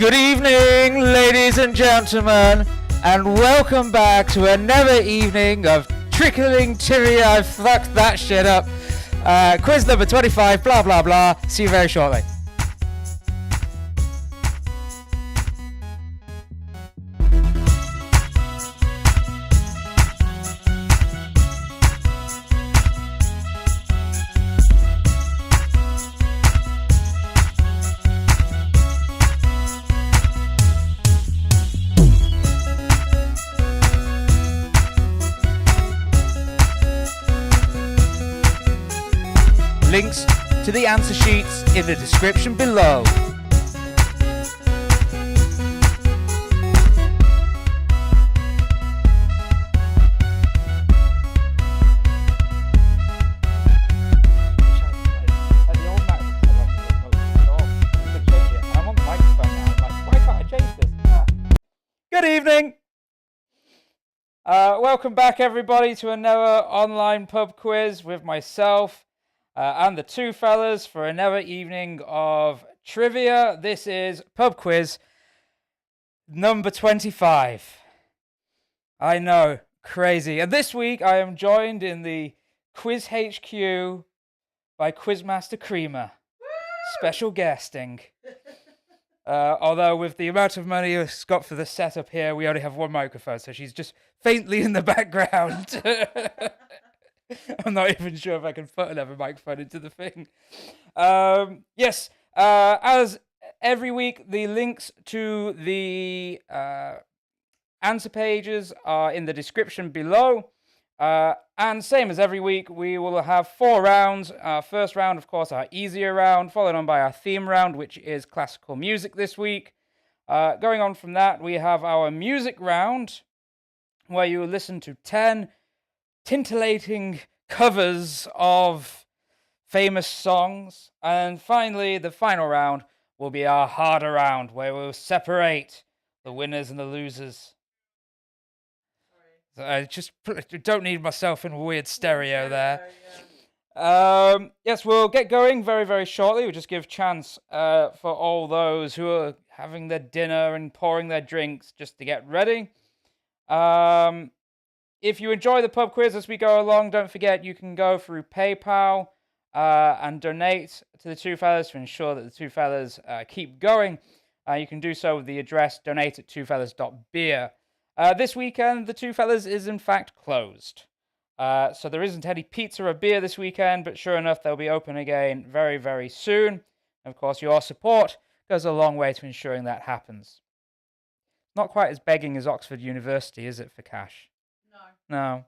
Good evening, ladies and gentlemen, and welcome back to another evening of Trickling Tiri. I fucked that shit up. Quiz number 25, blah, blah, blah. See you very shortly. Links to the answer sheets in the description below. Good evening. Welcome back, everybody, to another online pub quiz with myself. And the two fellas for another evening of trivia. This is pub quiz number 25. I know, crazy. And this week I am joined in the Quiz HQ by Quizmaster Creamer. Special guesting. Although with the amount of money it's got for the setup here, we only have one microphone, so she's just faintly in the background. I'm not even sure if I can put another microphone into the thing. Yes, as every week, the links to the answer pages are in the description below. And same as every week, we will have 4 rounds. Our first round, of course, our easier round, followed on by our theme round, which is classical music this week. Going on from that, we have our music round, where you will listen to 10 tintillating covers of famous songs. And finally, the final round will be our harder round, where we'll separate the winners and the losers. Sorry. I just don't need myself in weird stereo there. Yes, we'll get going very, very shortly. We'll just give chance for all those who are having their dinner and pouring their drinks just to get ready. If you enjoy the pub quiz as we go along, don't forget you can go through PayPal and donate to the two fellas to ensure that the two fellas keep going. You can do so with the address donate@twofellas.beer. This weekend, the two fellas is in fact closed. So there isn't any pizza or beer this weekend, but sure enough, they'll be open again very, very soon. And of course, your support goes a long way to ensuring that happens. Not quite as begging as Oxford University, is it, for cash? No.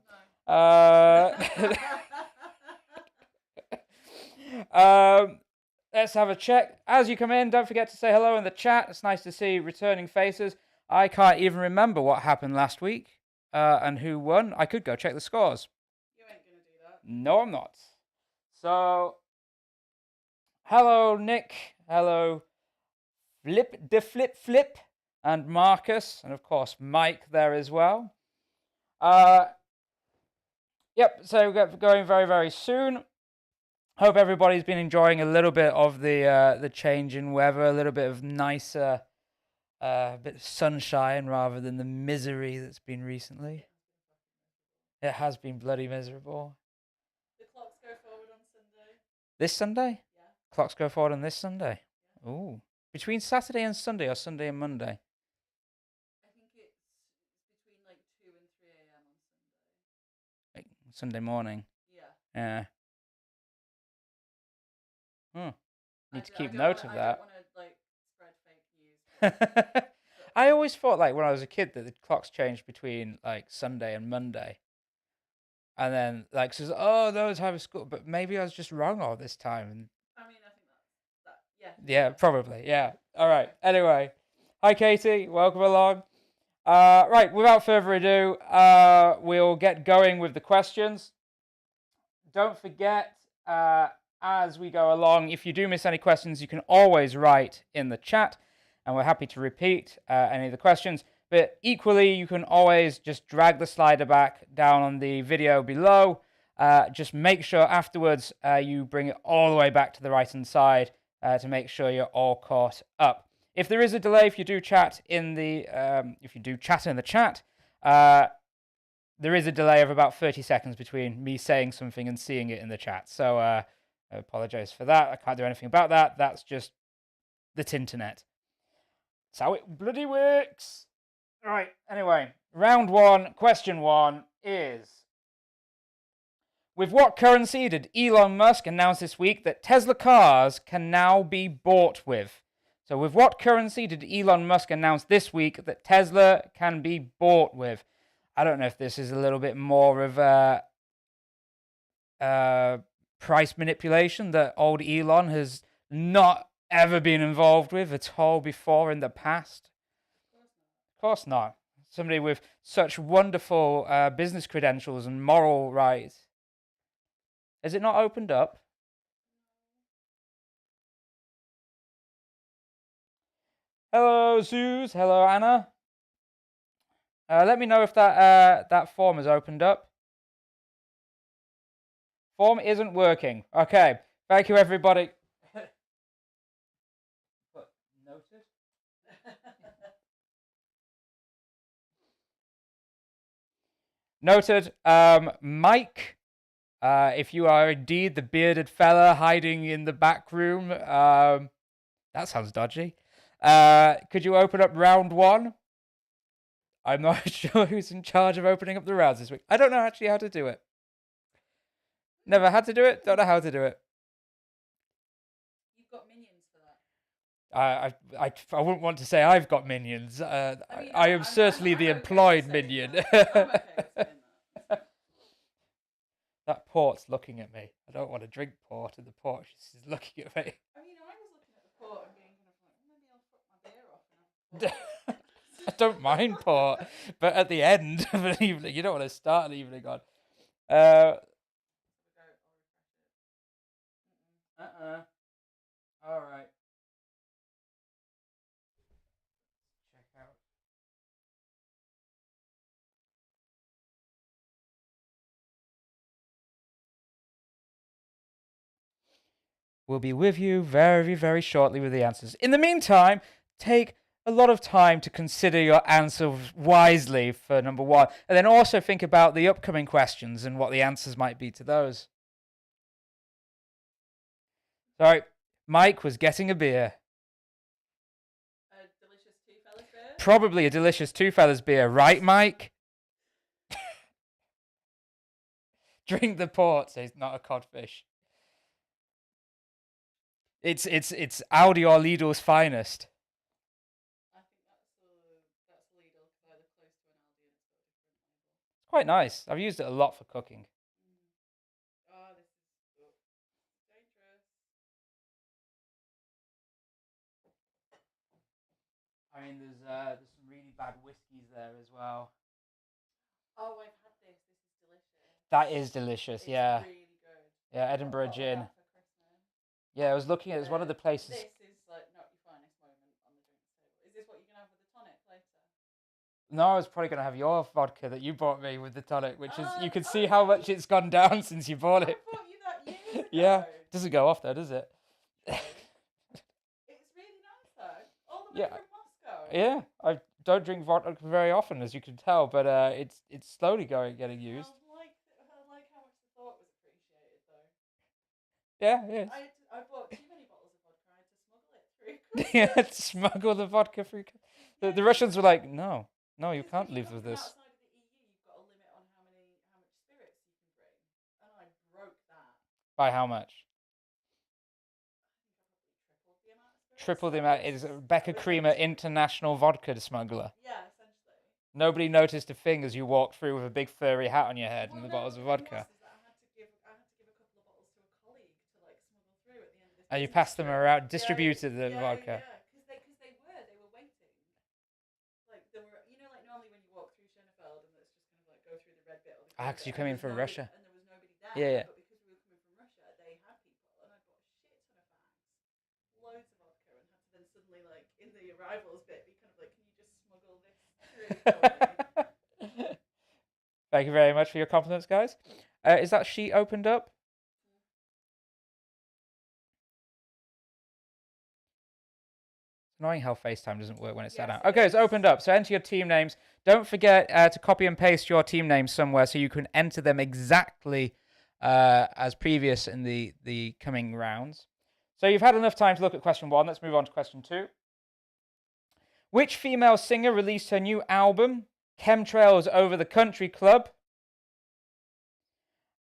Let's have a check. As you come in, don't forget to say hello in the chat. It's nice to see returning faces. I can't even remember what happened last week and who won. I could go check the scores. You ain't going to do that. No, I'm not. So, hello, Nick. Hello, Flip, and Marcus. And, of course, Mike there as well. Yep, so we're going very, very soon. Hope everybody's been enjoying a little bit of the change in weather, a little bit of nicer, bit of sunshine rather than the misery that's been recently. It has been bloody miserable. The clocks go forward on Sunday. This Sunday? Yeah. Clocks go forward on this Sunday? Yeah. Ooh. Between Saturday and Sunday or Sunday and Monday? I think it's between like 2 and 3 a.m. on Sunday. Like Sunday morning? Yeah. Yeah. Need to keep I note of that. I don't want to like spread fake news. I always thought, like, when I was a kid, that the clocks changed between, like, Sunday and Monday. And then, like, says, oh, those have a school. But maybe I was just wrong all this time. I mean, I think that's that. Yeah. Yeah, probably. Yeah. All right. Anyway. Hi, Katie. Welcome along. Right. Without further ado, we'll get going with the questions. Don't forget, as we go along, if you do miss any questions, you can always write in the chat. And we're happy to repeat any of the questions. But equally, you can always just drag the slider back down on the video below. Just make sure afterwards you bring it all the way back to the right-hand side to make sure you're all caught up. If there is a delay, if you do chat in the chat, there is a delay of about 30 seconds between me saying something and seeing it in the chat. So I apologize for that. I can't do anything about that. That's just the Tinternet. That's how it bloody works. All right. Anyway, round one, question one is: with what currency did Elon Musk announce this week that Tesla cars can now be bought with? So with what currency did Elon Musk announce this week that Tesla can be bought with? I don't know if this is a little bit more of a price manipulation that old Elon has not ever been involved with at all before in the past. Of course not. Somebody with such wonderful business credentials and moral rights. Has it not opened up? Hello, Zeus. Hello, Anna. Let me know if that form has opened up. Form isn't working. Okay. Thank you, everybody. Noted. Noted. Mike, if you are indeed the bearded fella hiding in the back room, that sounds dodgy. Could you open up round one? I'm not sure who's in charge of opening up the rounds this week. I don't know actually how to do it. Never had to do it. Don't know how to do it. You've got minions for that. I wouldn't want to say I've got minions. I am certainly the employed minion. I'm okay with saying that. That port's looking at me. I don't want to drink port, and the port is looking at me. I mean, I was looking at the port and being kind of like, maybe I'll fuck my beer off. And I don't mind port, but at the end of an evening, you don't want to start an evening on. All right. Check out. We'll be with you very, very shortly with the answers. In the meantime, take a lot of time to consider your answer wisely for number one, and then also think about the upcoming questions and what the answers might be to those. Sorry, Mike was getting a beer. a delicious two fellas beer. Probably a delicious two fellas beer, right, Mike? Drink the port, says not a codfish. It's Audi or Lidl's finest. I think that's Lidl because they're close to an Aldi and it's got a different label. It's quite nice. I've used it a lot for cooking. Oh, this is dangerous. I mean, there's some really bad whiskies there as well. Oh, I've had this. This is delicious. That is delicious, It's yeah. really good. Yeah, Edinburgh Got gin. that for Christmas. Yeah, I was looking at it. It's one of the places. This is like not your finest moment on the drinks table. Is this what you're gonna have with the tonic later? No, I was probably going to have your vodka that you bought me with the tonic, which is, you can see how much it's gone down since you bought it. I bought you that years ago. Yeah, doesn't go off though, does it? It's really nice though. All the way Yeah. from Moscow. Yeah, I don't drink vodka very often, as you can tell, but it's slowly getting used. I like how much the thought was appreciated though. Yeah, yeah. I bought too many bottles of vodka. I had to smuggle it through. Yeah, smuggle the vodka through. The Russians were like, no, you can't live with this. Outside of the EU, you've got a limit on how much spirits you can bring, and I broke that. By how much? I think I Triple probably tripled the amount of spirits. the amount. It is Becca Creamer, international vodka smuggler. Yeah, essentially. Nobody noticed a thing as you walked through with a big furry hat on your head and the bottles of vodka. I had to give a couple of bottles to a colleague to like smuggle through at the end of this. And you business passed them trip. around, distributed the Yeah, vodka. Yeah, because they were waiting. Like there were, like normally when you walk through Schönefeld and it's just kind of like go through the red bit. Or the green Because bit, you come in from Russia. And there was nobody there. Yeah, yeah. But because we were coming from Russia, they had people, and I bought a shit ton of bags, loads of vodka, and had to then suddenly like in the arrivals bit be kind of like, can you just smuggle this through for me? Thank you very much for your compliments, guys. Is that sheet opened up? annoying how FaceTime doesn't work when it's set Yes, out. it Okay, it's is. opened up. So enter your team names. Don't forget to copy and paste your team names somewhere so you can enter them exactly as previous in the coming rounds. So you've had enough time to look at question 1. Let's move on to question 2. Which female singer released her new album, Chemtrails Over the Country Club?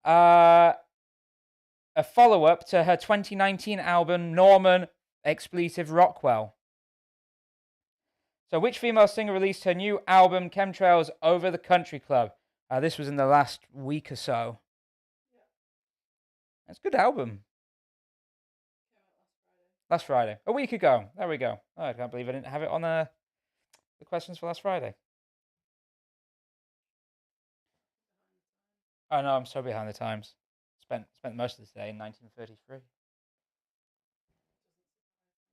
A follow-up to her 2019 album, Norman Expletive Rockwell. So which female singer released her new album, Chemtrails Over the Country Club? This was in the last week or so. Yeah. It's a good album. Came out Last Friday. A week ago. There we go. Oh, I can't believe I didn't have it on the questions for last Friday. Oh no, I'm so behind the times. Spent most of the day in 1933.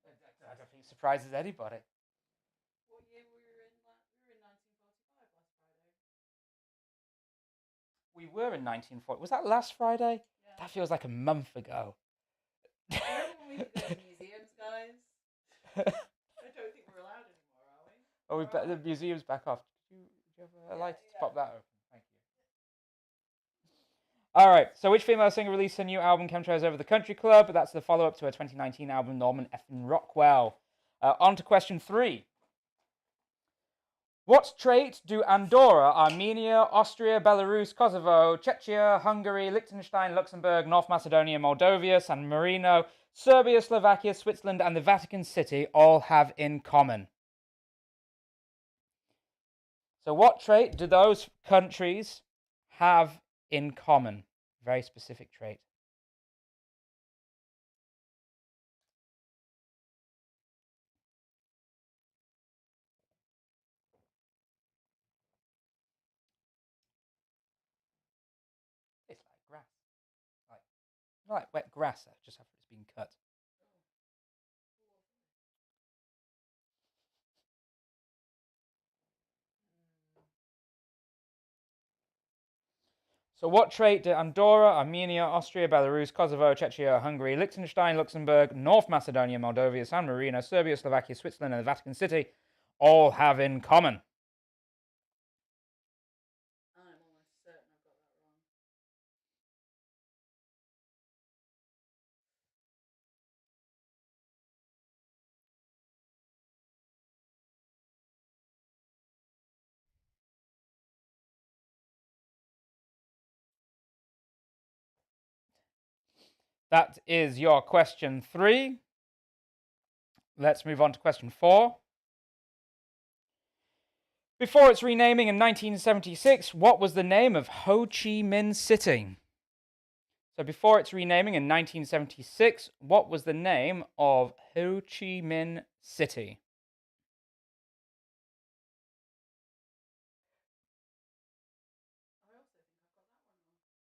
I don't think it surprises anybody. What year were we in? We were in 1945 last Friday. We were in 1940. Was that last Friday? Yeah. That feels like a month ago. Remember when we could go to museums, guys? I don't think we're allowed anymore, are we? Oh, the museum's back off. Do you have a light to pop that open? Thank you. All right. So, which female singer released her new album, Chemtrails Over the Country Club? That's the follow-up to her 2019 album, Norman Effin Rockwell. On to question 3. What trait do Andorra, Armenia, Austria, Belarus, Kosovo, Czechia, Hungary, Liechtenstein, Luxembourg, North Macedonia, Moldova, San Marino, Serbia, Slovakia, Switzerland, and the Vatican City all have in common? So what trait do those countries have in common? Very specific trait. It's like grass. Like wet grass, just after it's been cut. So what trait do Andorra, Armenia, Austria, Belarus, Kosovo, Czechia, Hungary, Liechtenstein, Luxembourg, North Macedonia, Moldova, San Marino, Serbia, Slovakia, Switzerland, and the Vatican City all have in common? I'm almost certain I've got that wrong. That is your question 3. Let's move on to question 4. Before its renaming in 1976, what was the name of Ho Chi Minh City? So before its renaming in 1976, what was the name of Ho Chi Minh City? I also think I've got that one wrong.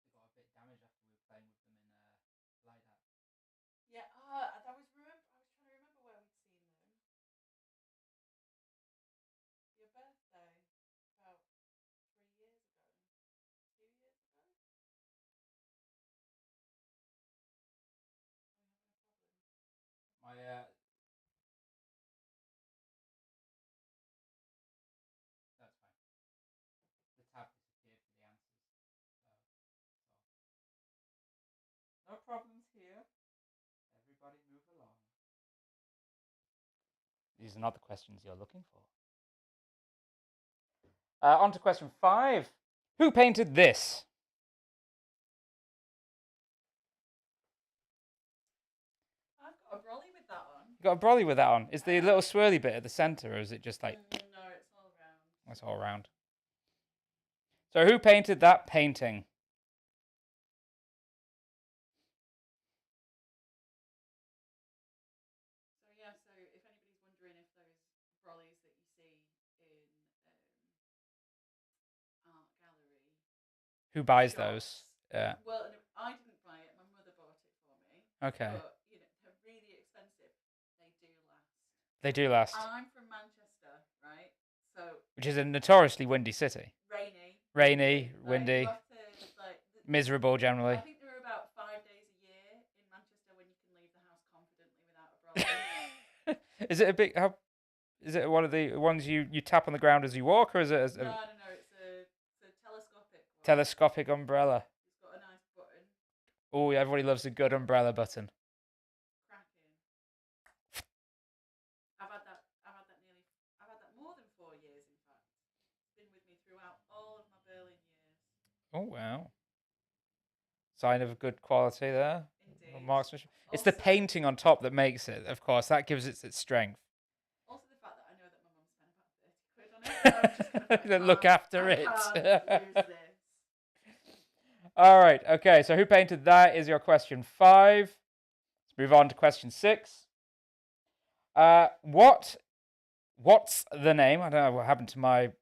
They got a bit damaged after we were playing with them in Light. Yeah, I was trying to remember where we'd seen them. Your birthday, about 3 years ago, 2 years ago. Are we having a problem? My that's fine. The tab disappeared for the answers. So no problems here. Everybody move along. These are not the questions you're looking for. On to question 5. Who painted this? I've got a brolly with that on. You got a brolly with that on. Is the little swirly bit at the center, or is it just like... No, it's all round. It's all round. So who painted that painting? So yeah, so if anybody's wondering if those brollies that you see in Who buys shops. those? Yeah. Well, and I didn't buy it. My mother bought it for me. Okay. But they're really expensive. They do last. They do last. I'm from Manchester, right? So Which is a notoriously windy city. Rainy, windy, You have to miserable generally. I think there are about 5 days a year in Manchester when you can leave the house confidently without a problem. Is it a big? Is it one of the ones you tap on the ground as you walk, or is it No. It's a telescopic one. Telescopic umbrella? It's got a nice button. Oh, everybody loves a good umbrella button. Cracking. I've had that more than 4 years, in fact. It's been with me throughout all of my Berlin years. Oh wow. Sign of good quality there. Indeed. Marksmanship. It's the painting on top that makes it, of course. That gives it its strength. Also the fact that I know that my mum spent about 30 quid on it. So I'm just kind of Look after it. Can't lose this. All right. Okay. So who painted that is your question 5. Let's move on to question 6. What's the name? I don't know what happened to my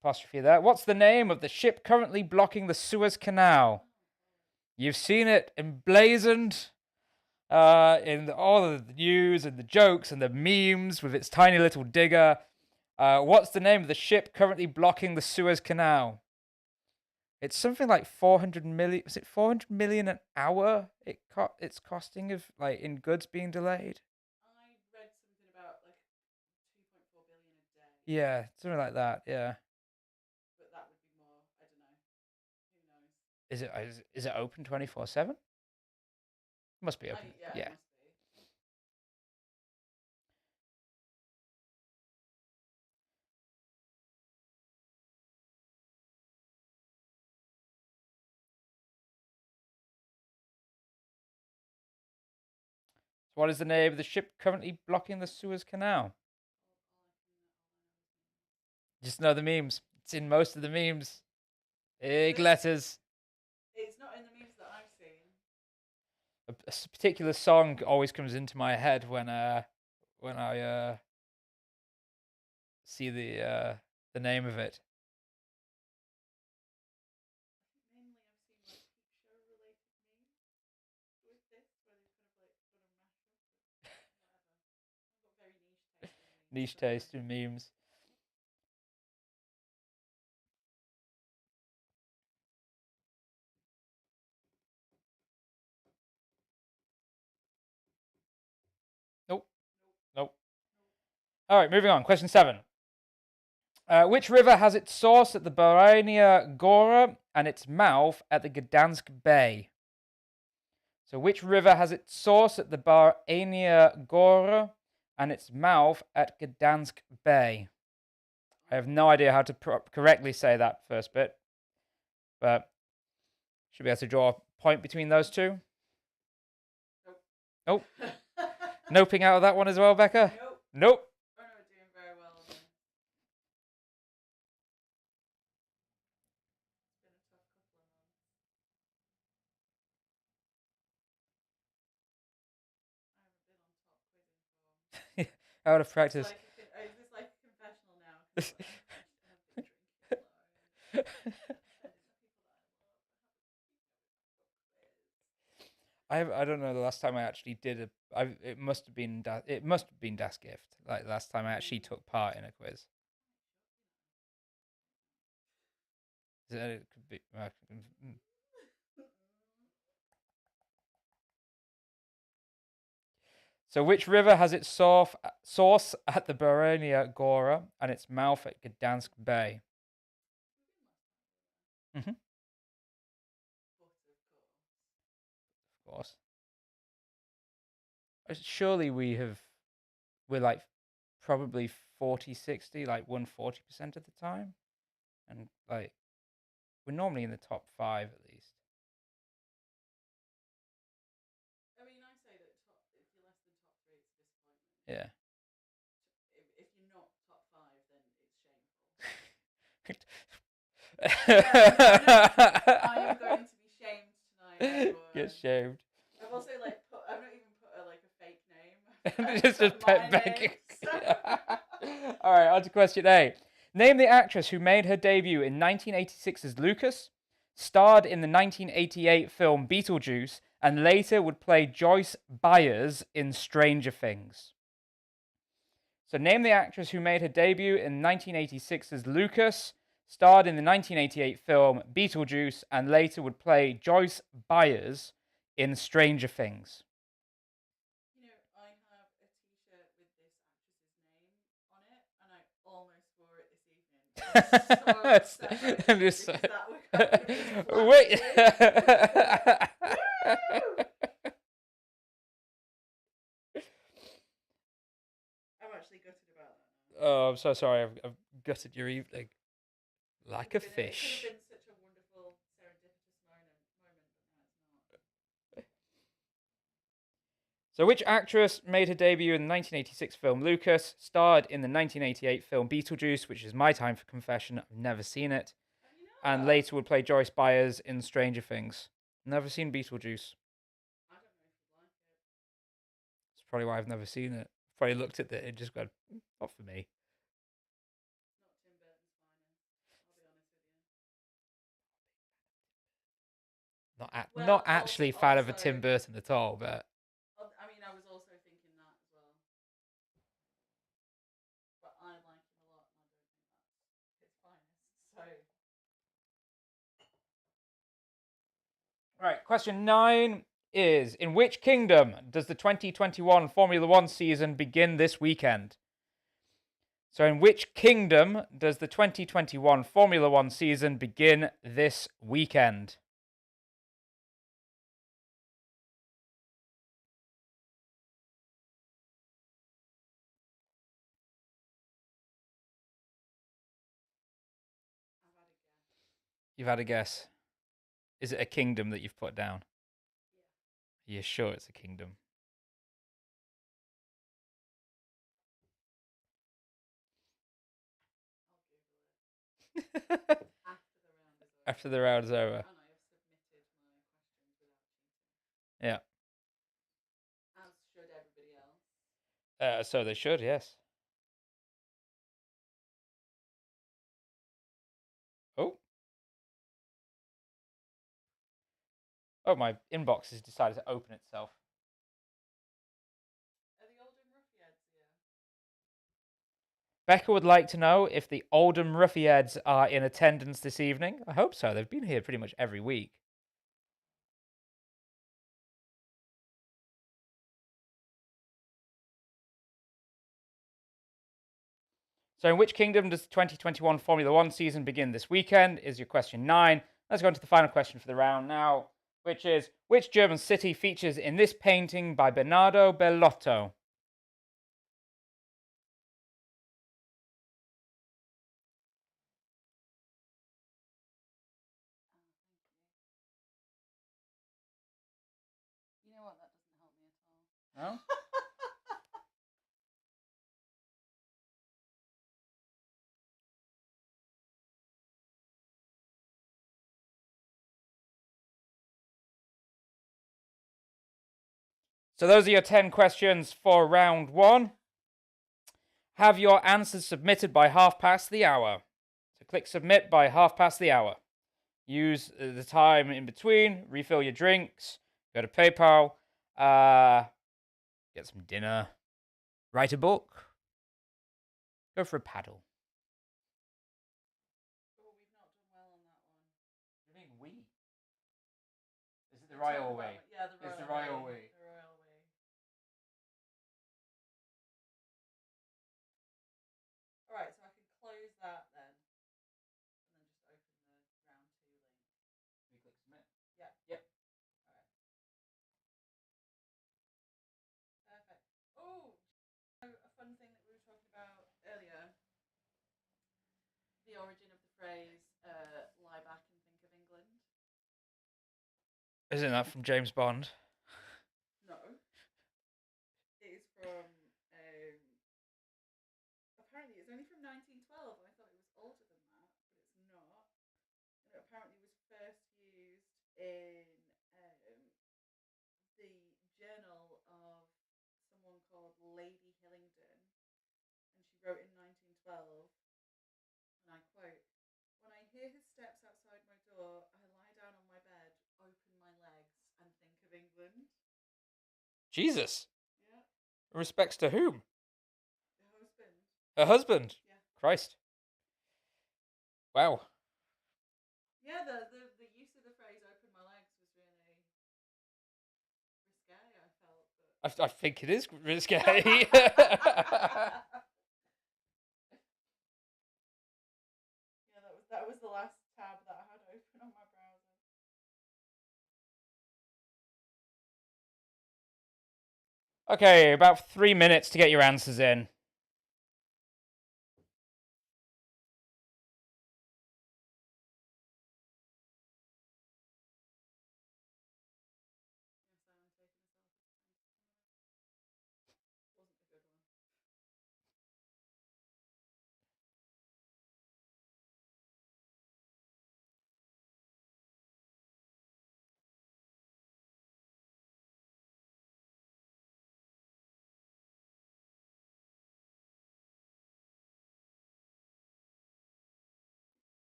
apostrophe there. What's the name of the ship currently blocking the Suez Canal? You've seen it emblazoned in all of the news and the jokes and the memes with its tiny little digger. What's the name of the ship currently blocking the Suez Canal? It's something like 400 million. Is it 400 million an hour? It's costing of in goods being delayed. I read something about 2.4 billion a day. Yeah, something like that. Yeah. But that would be more. I don't know. Who knows? Is it open 24/7? Must be open. Yeah. It must be. So what is the name of the ship currently blocking the Suez Canal? Just know the memes. It's in most of the memes. Big letters. It's not in the memes that I've seen. A particular song always comes into my head when I see the name of it. Mainly I've seen peep show related memes with this, where they've kind of done a mashup of whatever. I've got very niche taste in memes. Niche taste in memes. Nope. All right, moving on. Question 7. Which river has its source at the Barania Gora and its mouth at the Gdansk Bay? So which river has its source at the Barania Gora and its mouth at Gdansk Bay? I have no idea how to correctly say that first bit, but should be able to draw a point between those two. Nope. Noping out of that one as well, Becca? Nope. We're not doing very well on this. It's been a tough couple of months. I haven't been on top quizzing form. Out of practice. Is this like a confessional now? I've been drinking alone. I don't know the last time I actually did it must have been Das Gift. Like the last time I actually took part in a quiz. It could be. So which river has its source at the Barania Gora and its mouth at Gdansk Bay? Mm-hmm. Of course. Surely we're like probably 40-60, like won 40% of the time. And like we're normally in the top 5 at least. I mean, I say that if you're less than top 3, it's a disappointment. Yeah. If you're not top 5, then it's shameful. I am going to be shamed tonight. Everyone. Get shamed. I've also I've not even put a fake name. Just a pet Becky. All right, on to question 8. Name the actress who made her debut in 1986 as Lucas, starred in the 1988 film Beetlejuice, and later would play Joyce Byers in Stranger Things. So name the actress who made her debut in 1986 as Lucas, starred in the 1988 film Beetlejuice, and later would play Joyce Byers in Stranger Things. You know, I have a T-shirt with this actress's name on it, and I almost wore it this evening. I'm so upset right now because that would have been Wait. I'm actually gutted about that now. Oh, I'm so sorry. I've gutted your evening like a It could fish. have been such a wonderful serendipitous moment, but now it's not. So, which actress made her debut in the 1986 film Lucas, starred in the 1988 film Beetlejuice, which is my time for confession? I've never seen it, Have you and not? later would play Joyce Byers in Stranger Things. Never seen Beetlejuice. I don't know if you like it. That's probably why I've never seen it. Probably looked at it and just gone, not for me. Not Tim Burton's finest. I'll be honest with you. Not Well, actually a fan of a Tim also, Burton at all, but I mean, I was also thinking that as well. But I like him a lot, and I don't think that's his finest. So, right. Question 9 is: in which kingdom does the 2021 Formula One season begin this weekend? So, in which kingdom does the 2021 Formula One season begin this weekend? I've had a guess. You've had a guess. Is it a kingdom that you've put down? Yeah. You're sure it's a kingdom? I'll Google it after the round is over. After the round is over. And I have submitted my questions without cheating. Yeah. As should everybody else. So they should, yes. Oh. Oh, my inbox has decided to open itself. Are the Oldham Ruffiads here? Becca would like to know if the Oldham Ruffiads are in attendance this evening. I hope so. They've been here pretty much every week. So, in which kingdom does the 2021 Formula One season begin this weekend? Is your question 9. Let's go on to the final question for the round now, which is: which German city features in this painting by Bernardo Bellotto? You know what? That doesn't help me at all. No? So, those are your 10 questions for round 1. Have your answers submitted by half past the hour. So, click submit by half past the hour. Use the time in between, refill your drinks, go to PayPal, get some dinner, write a book, go for a paddle. Oh, we've not done well on that one. What do you mean we? Is it the royal way? Yeah, the royal It's the royal way. The royal way. Alright, so I can close that then. And then just open the round 2 link. We click submit. Yeah. Yep. Alright. Perfect. Oh, a fun thing that we were talking about earlier. The origin of the phrase lie back and think of England. Isn't that from James Bond? No. It is from apparently it's only from 1912. I thought it was older than that, but it's not. And it apparently was first used in the journal of someone called Lady Hillingdon, and she wrote in 1912, and I quote, "When I hear his steps outside my door, I lie Jesus. Yeah. Respects to whom? The husband. Her husband. Yeah. Christ. Wow. Yeah, the use of the phrase "open my legs" was really risque. I felt, but I think it is risque. yeah, that was the last tab that I had open on my browser. Okay, about 3 minutes to get your answers in. Wasn't a good one.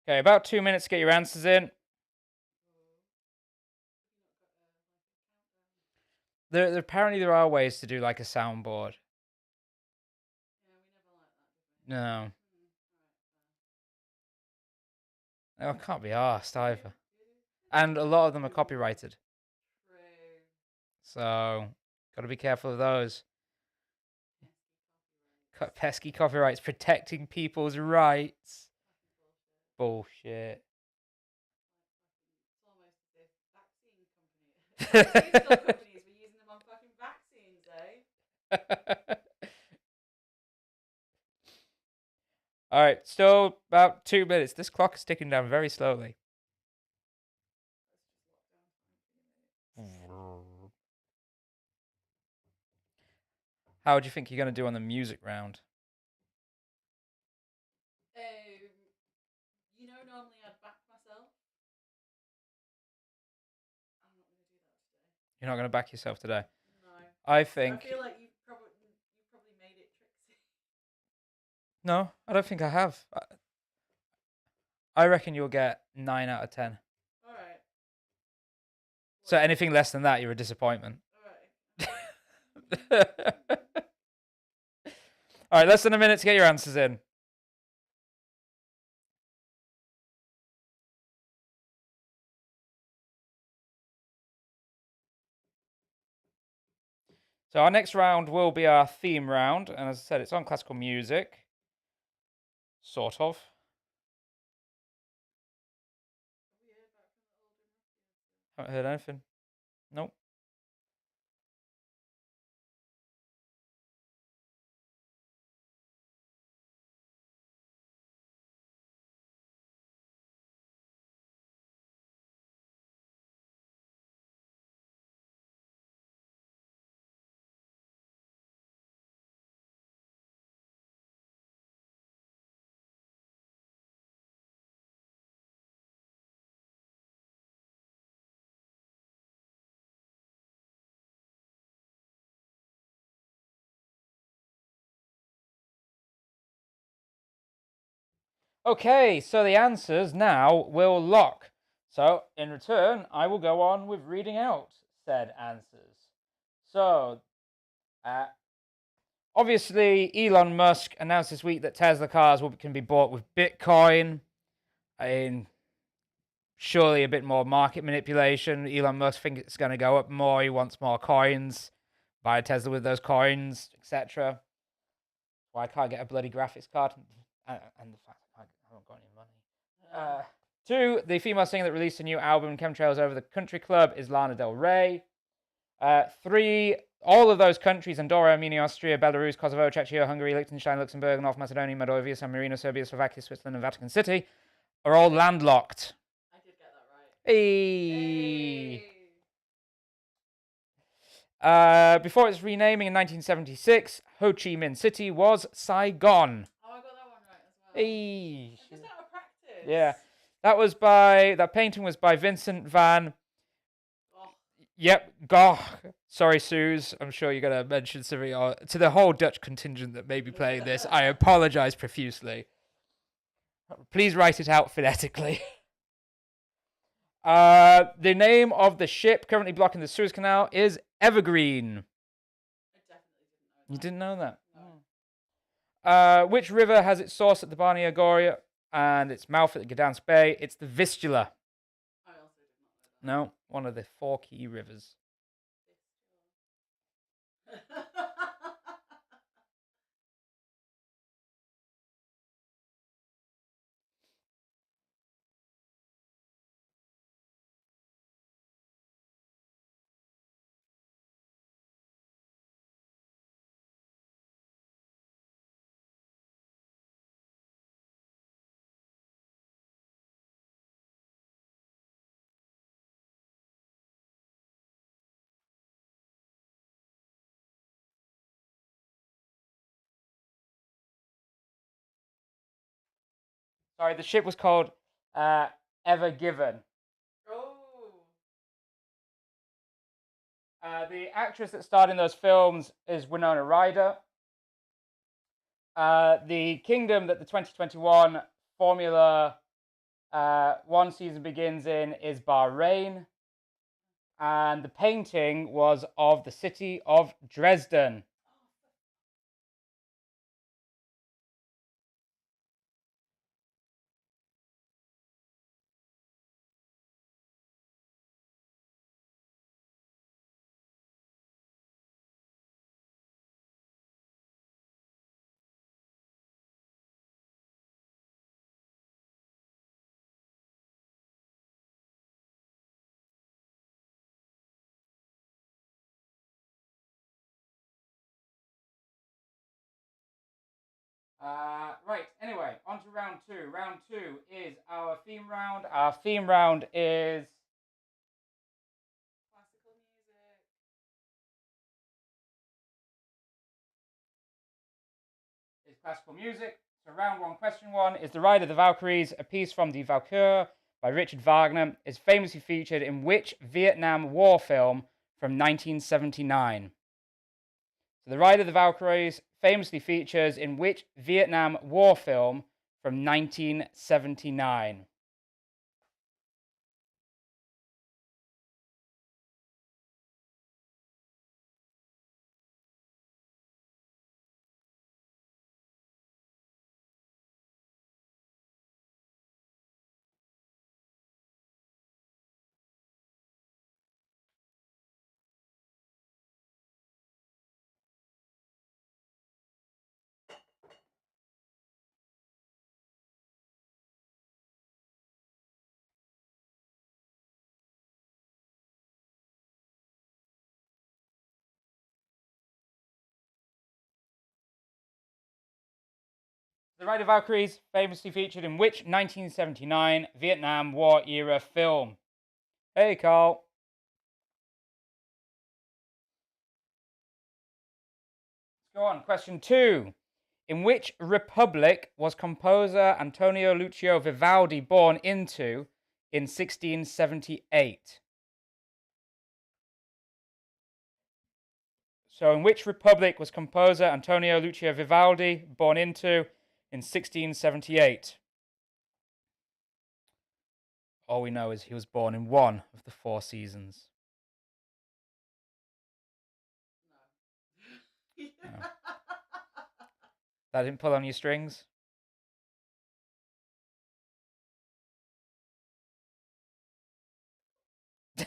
Okay, about 2 minutes to get your answers in. Apparently there are ways to do like a soundboard. Yeah, we never liked that, did we? No. Right. I can't be arsed either. And a lot of them are copyrighted. True. So, gotta be careful of those. Pesky copyrights protecting people's rights. Bullshit. It's almost as if vaccine pharmaceutical companies were using them on fucking vaccines, eh? Alright, still about 2 minutes. This clock is ticking down very slowly. How do you think you're going to do on the music round? Normally I'd back myself. I'm not going to do that today. You're not going to back yourself today? No. I think... I feel like you've probably made it tricksy. No, I don't think I have. I reckon you'll get 9 out of 10. Alright. So anything less than that, you're a disappointment. Alright. Alright, less than a minute to get your answers in. So our next round will be our theme round. And as I said, it's on classical music. Sort of. Haven't heard anything. Nope. Okay, so the answers now will lock. So, in return, I will go on with reading out said answers. So, obviously, Elon Musk announced this week that Tesla cars can be bought with Bitcoin. Surely a bit more market manipulation. Elon Musk thinks it's going to go up more. He wants more coins. Buy a Tesla with those coins, etc. Why I can't get a bloody graphics card. And the fact I haven't got any money. 2, the female singer that released a new album, Chemtrails Over the Country Club, is Lana Del Rey. 3, all of those countries, Andorra, Armenia, Austria, Belarus, Kosovo, Czechia, Hungary, Liechtenstein, Luxembourg, North Macedonia, Moldavia, San Marino, Serbia, Slovakia, Switzerland, and Vatican City, are all landlocked. I did get that right. Hey. Before its renaming in 1976, Ho Chi Minh City was Saigon. Oh, I got that one right as well. Hey. Just out of practice. Yeah. That painting was by Vincent van... Gogh. Yep. Goh. Sorry, Suze. I'm sure you're going to mention something to the whole Dutch contingent that may be playing this. I apologize profusely. Please write it out phonetically. The name of the ship currently blocking the Suez Canal is Evergreen. I definitely didn't know that. You didn't know that? No. Which river has its source at the Barnea Goria and its mouth at the Gdansk Bay? It's the Vistula. I also did not know that. No, one of the 4 key rivers. Sorry, the ship was called Ever Given. Oh. The actress that starred in those films is Winona Ryder. The kingdom that the 2021 Formula One season begins in is Bahrain. And the painting was of the city of Dresden. Right, anyway, on to round 2. Round 2 is our theme round. Our theme round is Classical music. classical music. So round 1, question 1 is The Ride of the Valkyries, a piece from Die Valkyrie by Richard Wagner, is famously featured in which Vietnam War film from 1979? So The Ride of the Valkyries famously features in which Vietnam War film from 1979? The Ride of Valkyries famously featured in which 1979 Vietnam War era film? Hey, Carl. Let's go on. Question 2. In which republic was composer Antonio Lucio Vivaldi born into in 1678? So, in which republic was composer Antonio Lucio Vivaldi born into in 1678? All we know is he was born in one of the 4 seasons. No. No. That didn't pull on your strings? What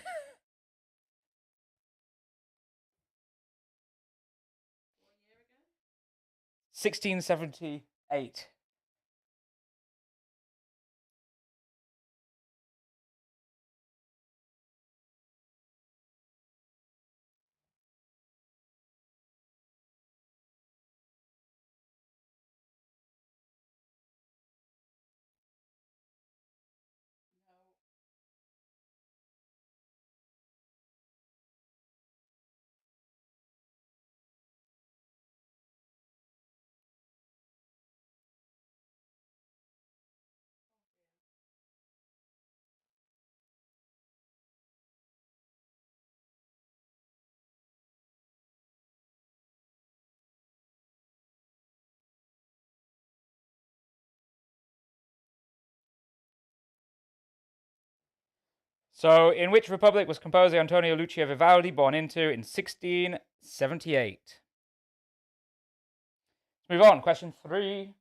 year again? 1678. No. So, in which republic was composer Antonio Lucio Vivaldi born into in 1678? Let's move on. Question 3.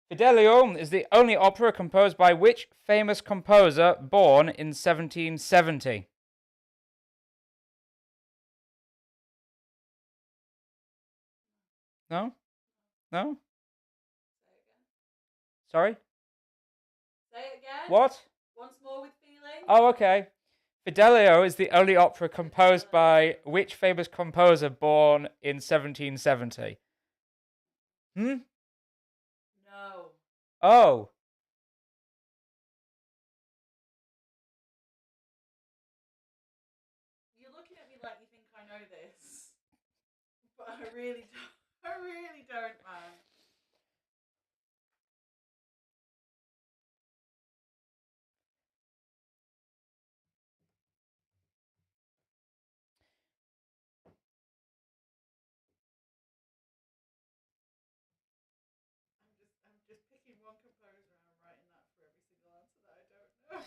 Fidelio is the only opera composed by which famous composer born in 1770? No? No? Sorry? Say it again. What? Once more with feeling. Oh, okay. Fidelio is the only opera composed by which famous composer born in 1770? Hmm? No. Oh. You're looking at me like you think I know this, but I really don't. I really don't, man. I'm just picking one composer and I'm writing that for every single answer that I don't know.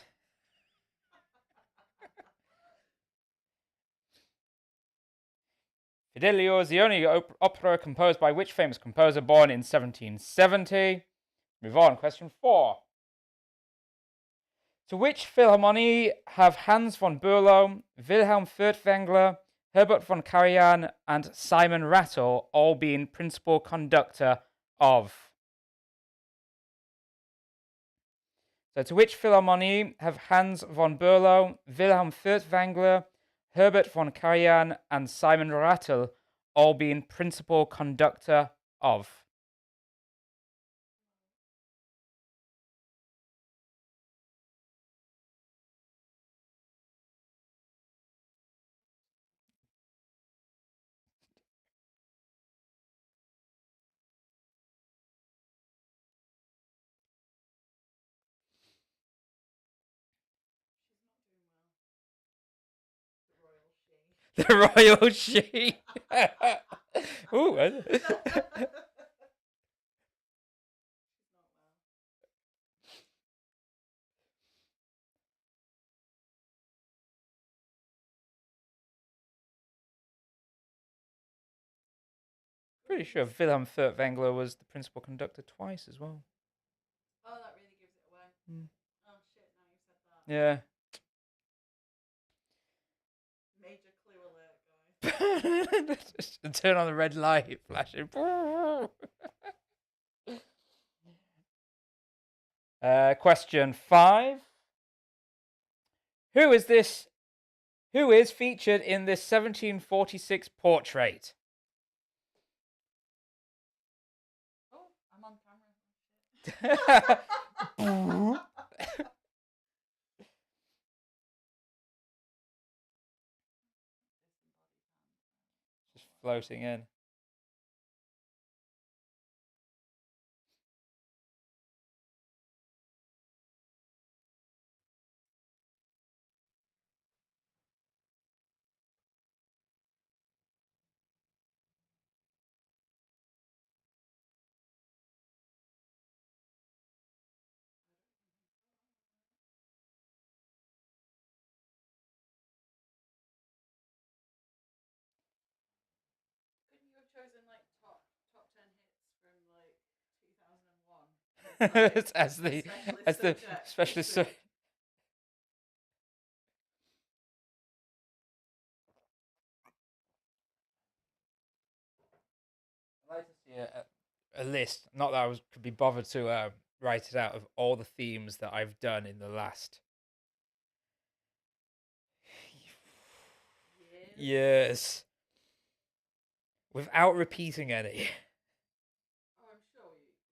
Fidelio is the only opera composed by which famous composer born in 1770? Move on. Question 4. To which Philharmonie have Hans von Bülow, Wilhelm Furtwängler, Herbert von Karajan, and Simon Rattle all been principal conductor of? So, to which Philharmonie have Hans von Bülow, Wilhelm Furtwängler, Herbert von Karajan, and Simon Rattle all been principal conductor of? She's not doing well. The royal she. Ooh. Pretty sure Wilhelm Furtwängler was the principal conductor twice as well. Oh, that really gives it away. Mm. Oh shit! Now you said that. Yeah. Major clue alert, guys. Just turn on the red light flashing. Question 5. Who is featured in this 1746 portrait? Oh, I'm on camera. Just floating in. Couldn't you have chosen like top 10 hits from like 2001? as the specialist subject. I'd like to see a list. Not that could be bothered to write it out, of all the themes that I've done in the last years, without repeating any. Oh, I'm sure we must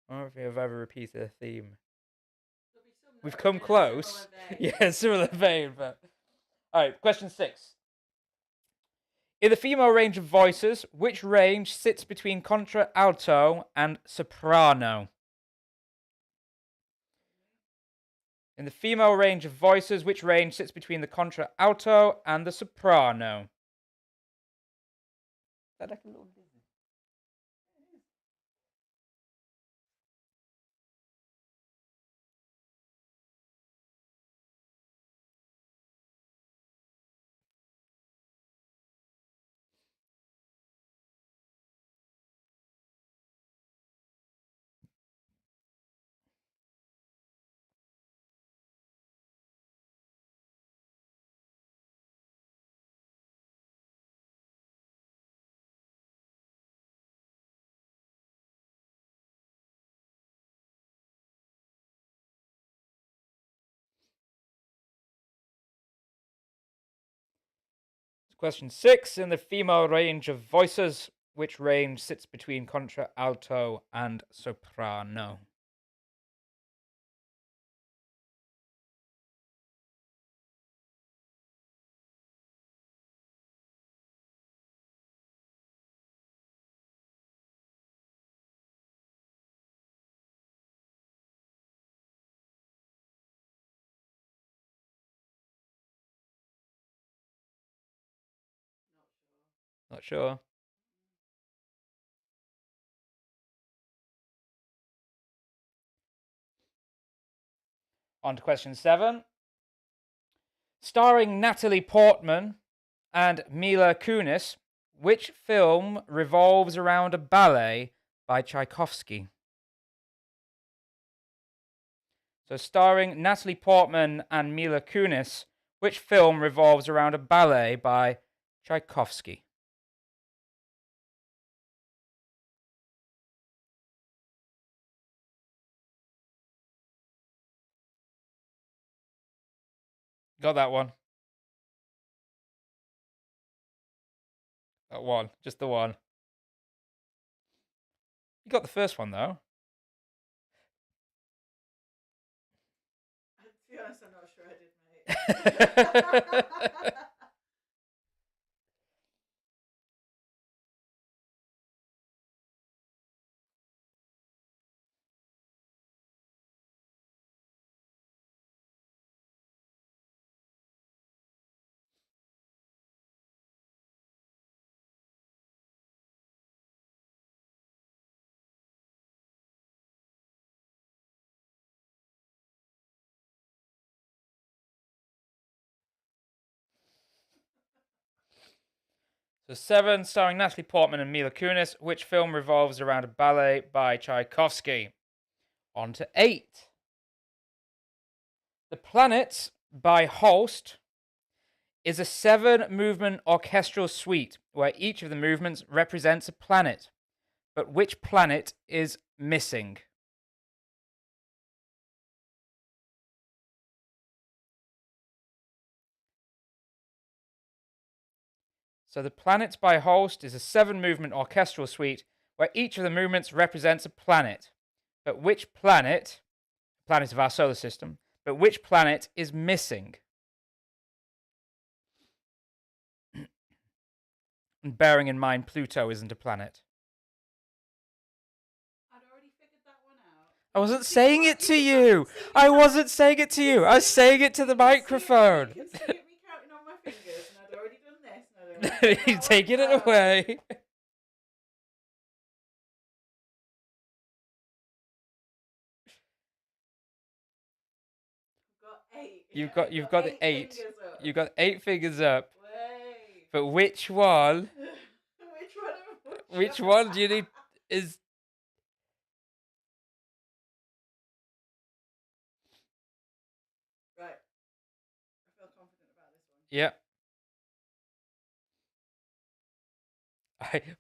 I don't think I've ever repeated a theme. There'll be some We've that are come in a close. similar vein. Yeah, similar vein, but all right. Question 6. In the female range of voices, which range sits between contralto and soprano? In the female range of voices, which range sits between the contralto and the soprano? That like a little busy. Question 6. In the female range of voices, which range sits between contralto and soprano? Not Not sure. On to question 7. Starring Natalie Portman and Mila Kunis, which film revolves around a ballet by Tchaikovsky? So, starring Natalie Portman and Mila Kunis, which film revolves around a ballet by Tchaikovsky? Got that one? That one. Just the one. You got the first one, though. To be honest, I'm not sure I did, mate. So 7, starring Natalie Portman and Mila Kunis, which film revolves around a ballet by Tchaikovsky? On to 8. The Planets by Holst is a 7-movement orchestral suite where each of the movements represents a planet. But which planet is missing? So The Planets by Holst is a 7-movement orchestral suite where each of the movements represents a planet. But which planet of our solar system, but which planet is missing? And bearing in mind Pluto isn't a planet. I'd already figured that one out. I wasn't saying it to you. I wasn't saying it to you. I was saying it to the microphone. You can see it me counting on my fingers, and I'd already done this. And I'd already figured You're that taking one it out. away. I've got 8. You've got the 8. Fingers up. You've got 8 fingers up. Wait. But which one? Which one? Which one do you need? Is Right. I feel confident about this one. yeah.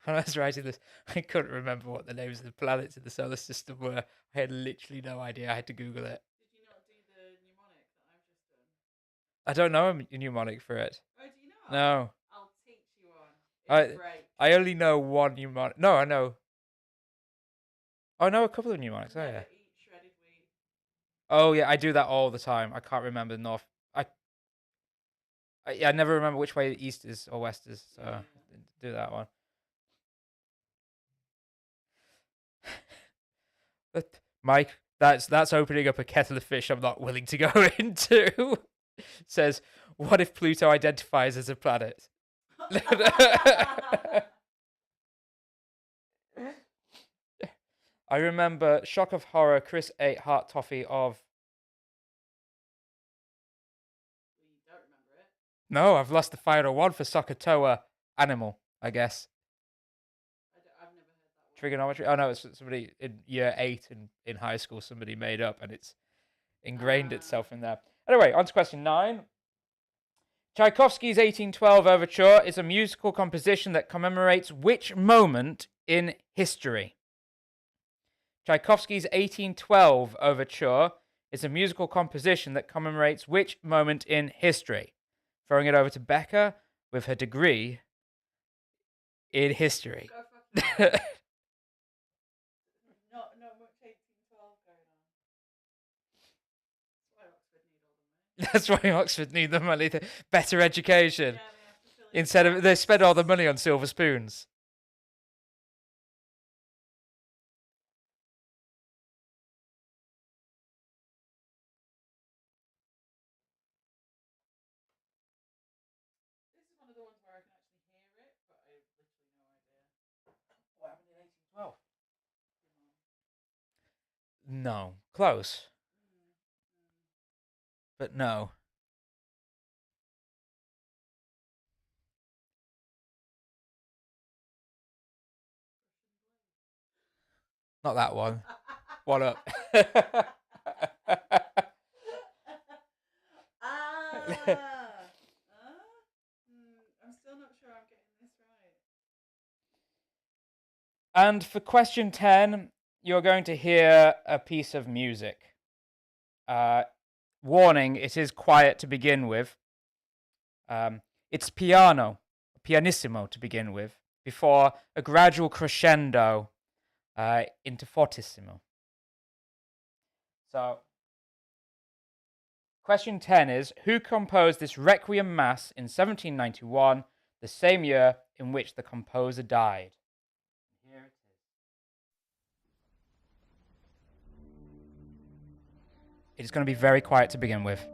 When I was writing this, I couldn't remember what the names of the planets in the solar system were. I had literally no idea. I had to Google it. Did you not do the mnemonic that I've just done? I don't know a mnemonic for it. Oh, do you not? No. I'll teach you one. It's great. I only know one mnemonic. No, I know. I know a couple of mnemonics. Oh yeah. Never eat shredded wheat. Oh yeah, I do that all the time. I can't remember north. I never remember which way east is or west is. So Yeah. do that one. But Mike, that's opening up a kettle of fish I'm not willing to go into. Says, what if Pluto identifies as a planet? I remember, shock of horror, Chris ate heart toffee of... You don't remember it? No, I've lost the final one for Sokotoa animal, I guess. I've never heard that one. Trigonometry. Oh no, it's somebody in year 8 in high school. Somebody made up, and it's ingrained itself in there. Anyway, on to question 9. Tchaikovsky's 1812 Overture is a musical composition that commemorates which moment in history? Tchaikovsky's 1812 Overture is a musical composition that commemorates which moment in history? Throwing it over to Becca with her degree in history. Go fucking not much 1812 going on. That's why Oxford need all the money. That's why Oxford need the money, better education. Yeah, they have to fill in Instead of they spend all the money on silver spoons. This is one of the ones where I can actually hear it, but I have literally no idea. What happened in 1812? No, close, but no. Not that one. What up? I'm still not sure I'm getting this right. And for question 10, you're going to hear a piece of music. Warning, it is quiet to begin with. It's pianissimo to begin with, before a gradual crescendo into fortissimo. So, question 10 is, who composed this Requiem Mass in 1791, the same year in which the composer died? Here it is. It's going to be very quiet to begin with.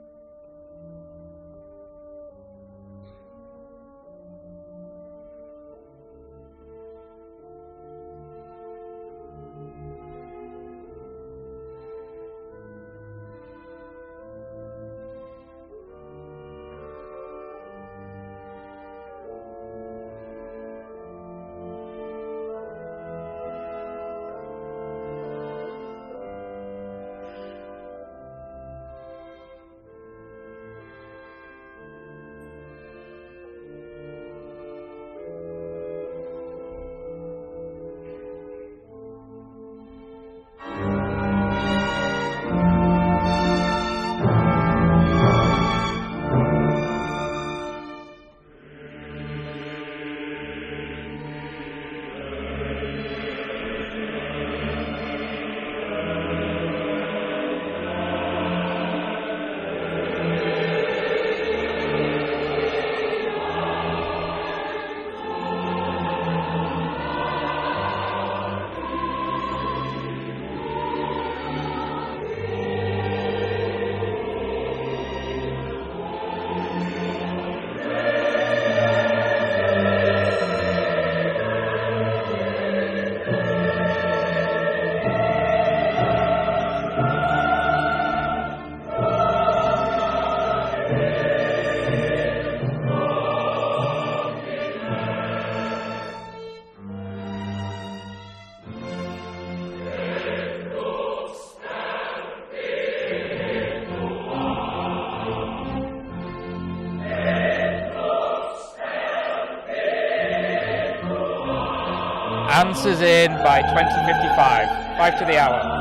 Answers in by 2055. 5 to the hour.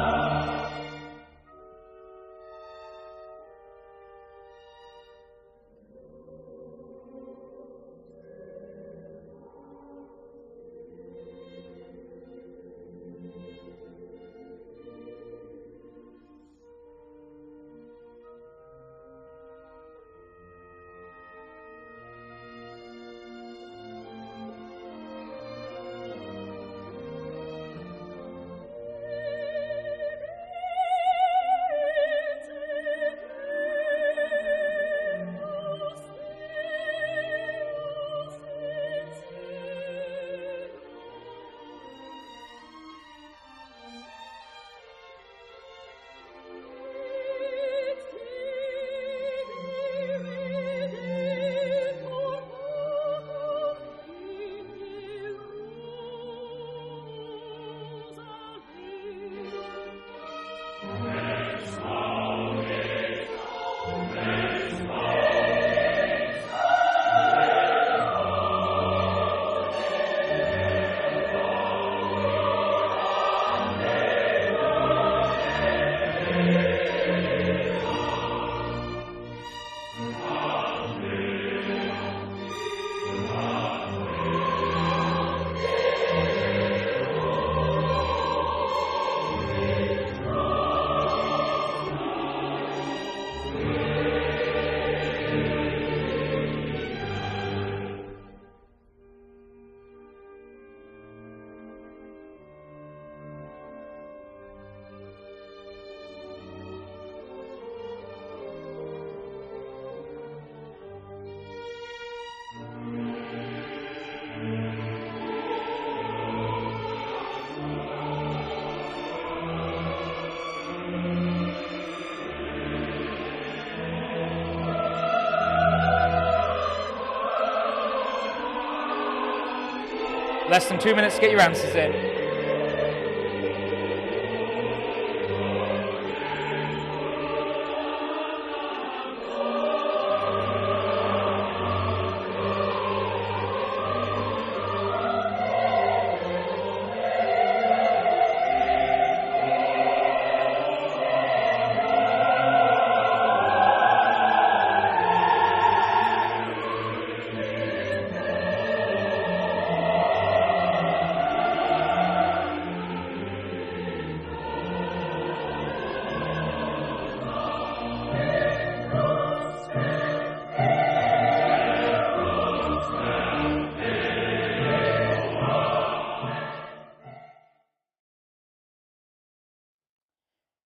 Less than 2 minutes to get your answers in.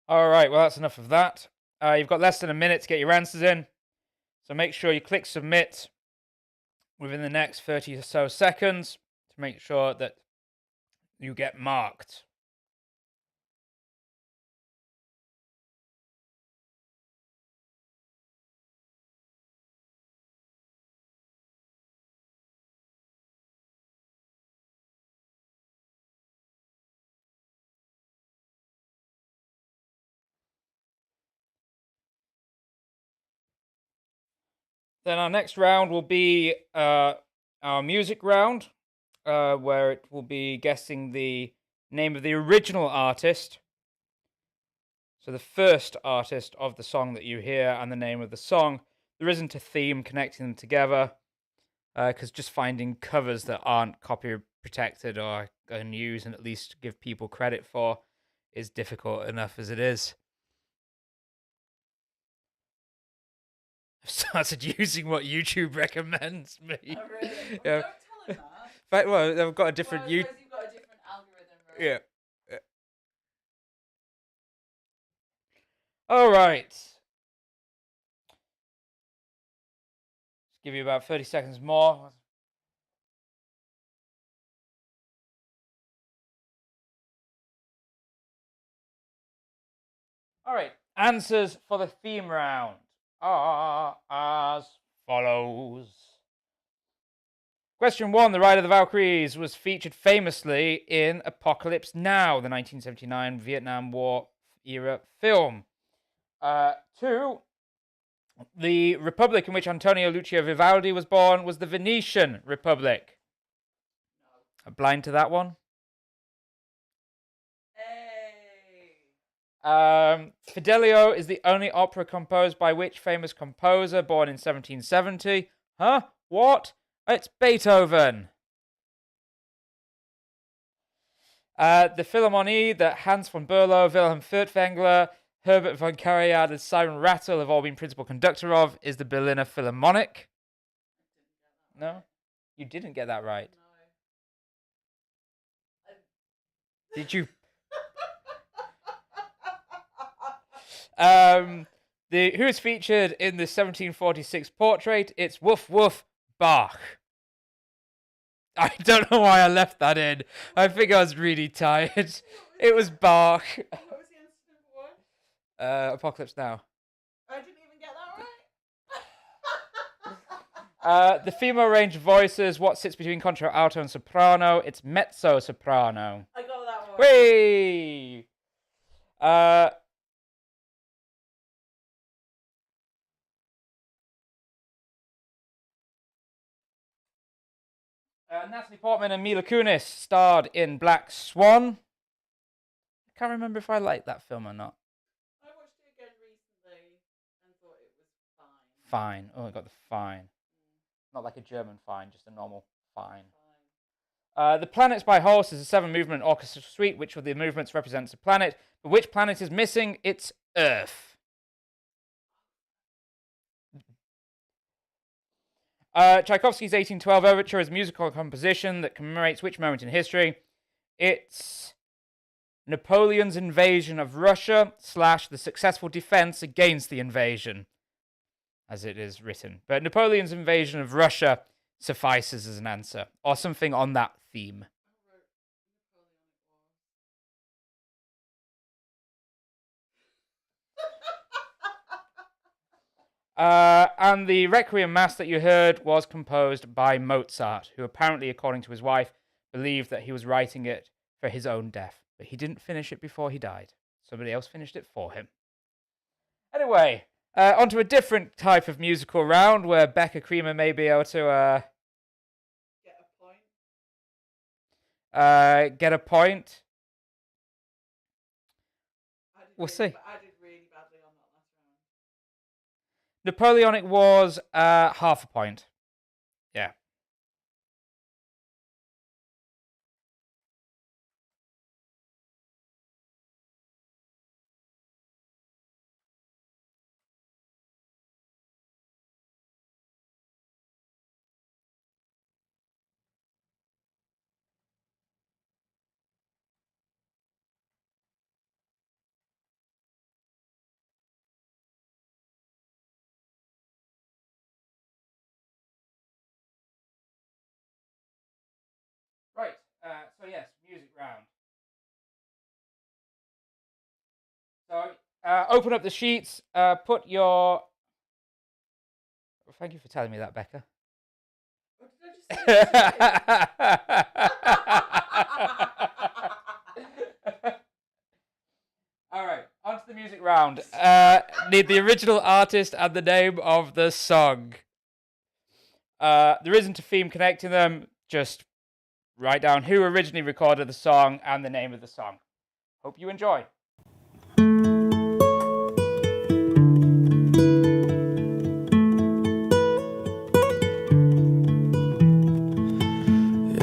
All right, well, that's enough of that. You've got less than a minute to get your answers in. So make sure you click submit within the next 30 or so seconds to make sure that you get marked. Then our next round will be our music round, where it will be guessing the name of the original artist. So the first artist of the song that you hear and the name of the song. There isn't a theme connecting them together, because just finding covers that aren't copy protected or unused and at least give people credit for is difficult enough as it is. I've started using what YouTube recommends me. Oh, really? Yeah. Well, don't tell him that. But, well, they've got a different Well, I suppose you've got a different algorithm, right? Yeah. All right. Just give you about 30 seconds more. All right. Answers for the theme round are as follows. Question 1. The Ride of the Valkyries was featured famously in Apocalypse Now, the 1979 Vietnam War era film. 2. The republic in which Antonio Lucio Vivaldi was born was the Venetian Republic. No. Blind to that one? Fidelio is the only opera composed by which famous composer born in 1770? Huh? What? It's Beethoven. The Philharmonie that Hans von Berlo, Wilhelm Furtwängler, Herbert von Karajan, and Simon Rattle have all been principal conductor of is the Berliner Philharmonic. No? You didn't get that right. No. Did you? Who is featured in the 1746 portrait? It's Woof Woof Bach. I don't know why I left that in. I think I was really tired. It was Bach. What was the answer to number 1? Apocalypse Now. I didn't even get that right. The female range of voices. What sits between contralto, alto, and soprano? It's mezzo soprano. I got that one. Whee! Natalie Portman and Mila Kunis starred in Black Swan. I can't remember if I liked that film or not. I watched it again recently and thought it was fine. Fine. Oh, I got the fine. Not like a German fine, just a normal fine. The Planets by Horse is a 7-movement orchestra suite. Which of the movements represents a planet? But which planet is missing? It's Earth. Tchaikovsky's 1812 Overture is a musical composition that commemorates which moment in history? It's Napoleon's invasion of Russia / the successful defense against the invasion, as it is written. But Napoleon's invasion of Russia suffices as an answer, or something on that theme. And the Requiem Mass that you heard was composed by Mozart, who apparently, according to his wife, believed that he was writing it for his own death, but he didn't finish it before he died. Somebody else finished it for him. Anyway, onto a different type of musical round where Becca Creamer may be able to Get a point. get a point. We'll see. I did really badly on that last round. Napoleonic Wars, half a point. Yeah. Right. So yes, music round. So open up the sheets. Put your. Thank you for telling me that, Becca. What did I just say? All right, on to the music round. Need the original artist and the name of the song. There isn't a theme connecting them. Just write down who originally recorded the song and the name of the song. Hope you enjoy.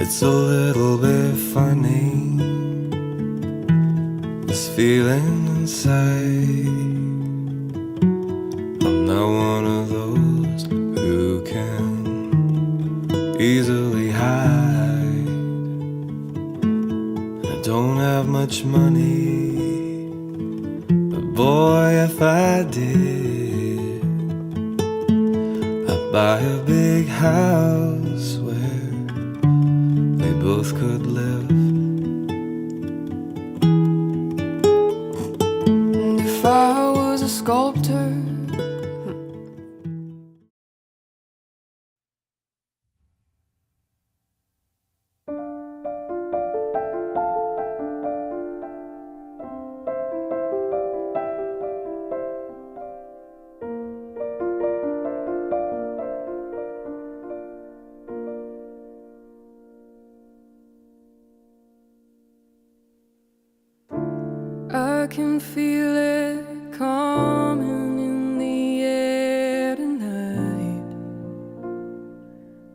It's a little bit funny, this feeling inside. I'm not one of those who can easily hide. I don't have much money, but boy, if I did, I'd buy a big house where we both could live. And if I was a sculptor, I can feel it coming in the air tonight.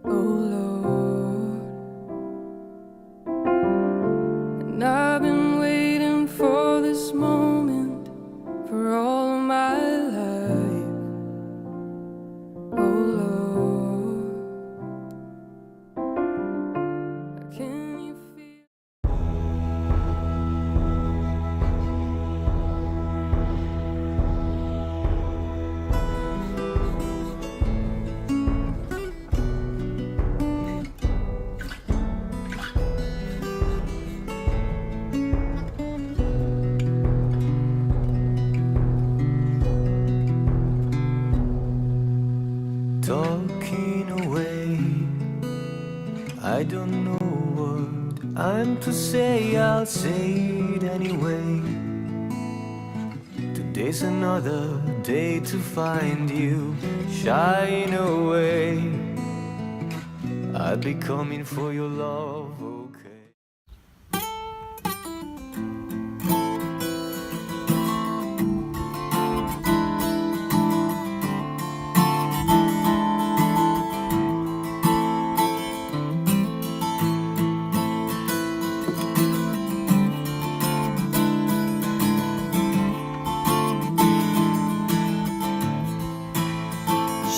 Oh Lord, and I've been waiting for this moment for all of my life. Oh Lord, can you feel? Talking away, I don't know what I'm to say, I'll say it anyway. Today's another day to find you shying away. I'll be coming for your love, okay?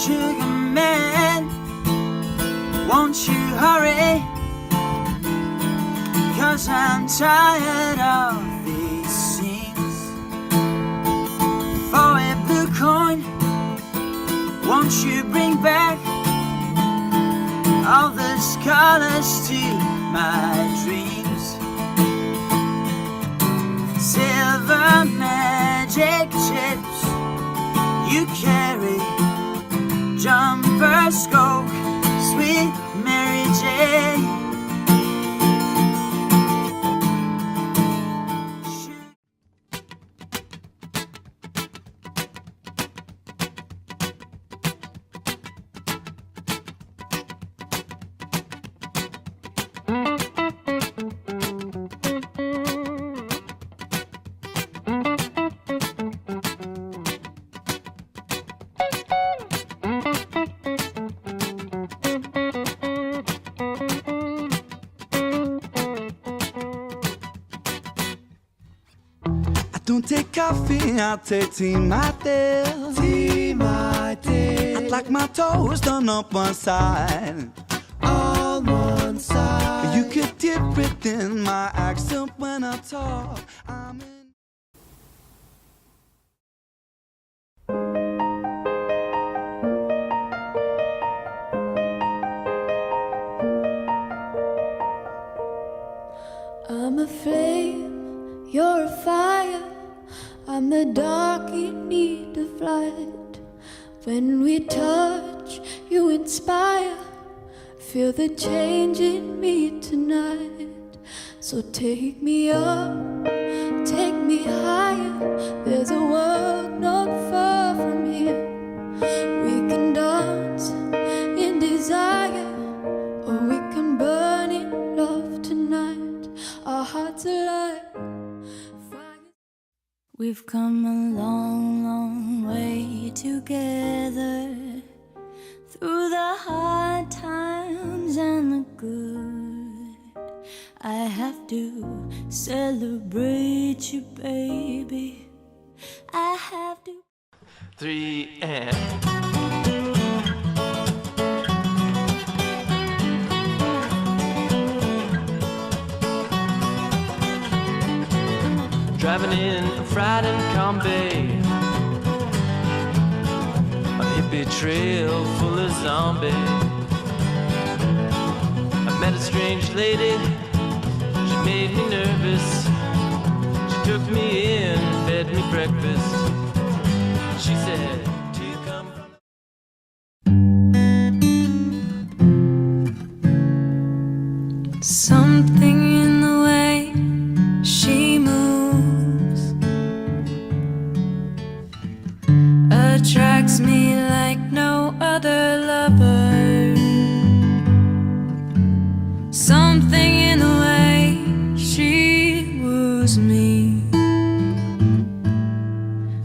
Sugar man, won't you hurry? 'Cause I'm tired of these scenes. For a blue coin, won't you bring back all those colors to my dreams? Silver magic chips you carry, jumper scope, sweet Mary Jane. Don't take coffee, I'll take tea, my dear. Tea, my dear. I'd like my toast done up one side. On one side. You could dip it in my accent when I talk. I'm in. I'm a flame, you're a fire. I'm the dark in need of light. When we touch, you inspire. Feel the change in me tonight. So take me up, take me higher. There's a world not far from here. We can dance in desire, or we can burn in love tonight. Our hearts alight. We've come a long, long way together, through the hard times and the good. I have to celebrate you, baby. I have to. 3 and driving in a Friday combi, a hippie trail full of zombies. I met a strange lady, she made me nervous. She took me in, fed me breakfast. She said, do you come from... Something in the way she moves attracts me like no other lover. Something in the way she woos me.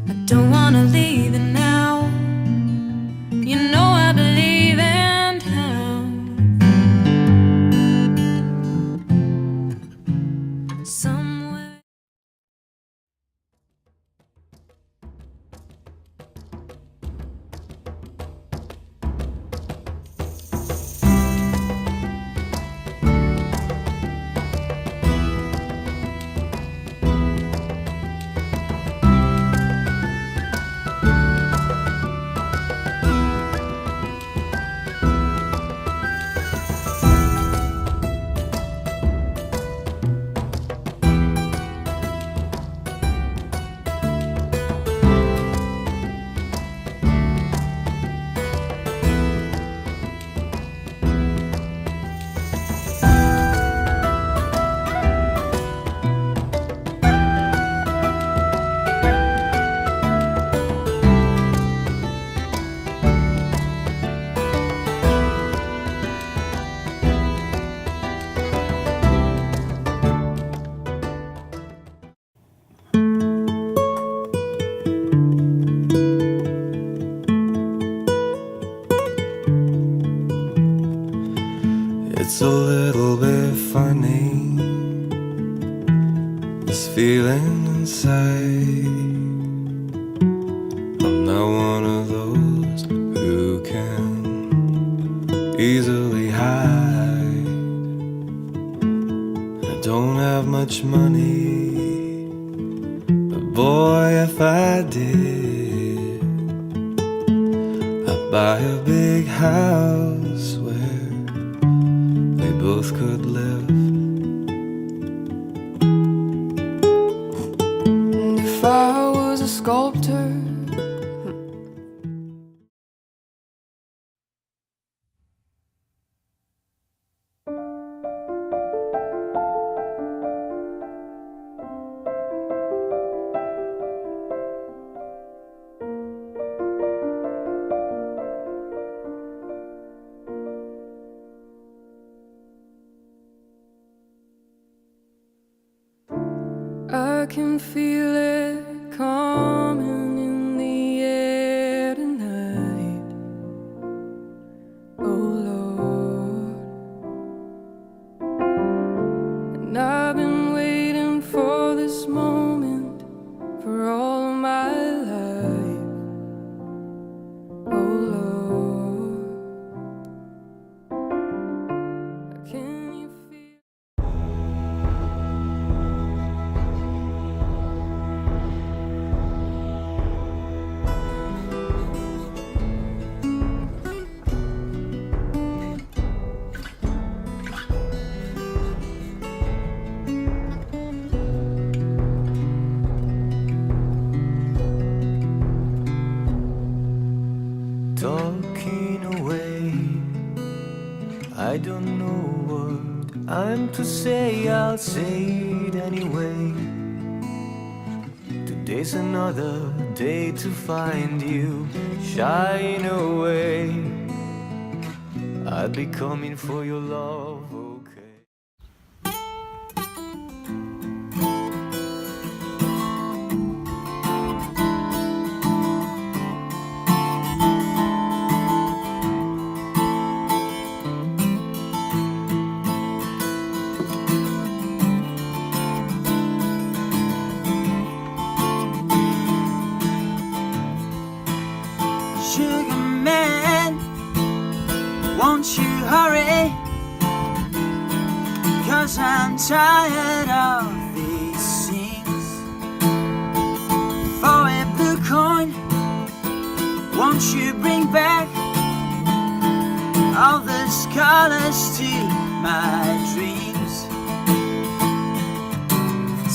I don't wanna leave it now. You know I believe in how. Somewhere. It's a little bit funny, this feeling inside. I'm not one of those who can easily hide. I don't have much money, but boy, if I did, I'd buy a big house where we both could live. And if I was a sculptor, I can feel it coming in the air tonight. Oh Lord, and I've been waiting for this moment I don't know what I'm to say, I'll say it anyway. Today's another day to find you shine away. I'll be coming for your love, okay? Sugar man, won't you hurry? 'Cause I'm tired of these scenes. For a blue coin, won't you bring back all the colors to my dreams?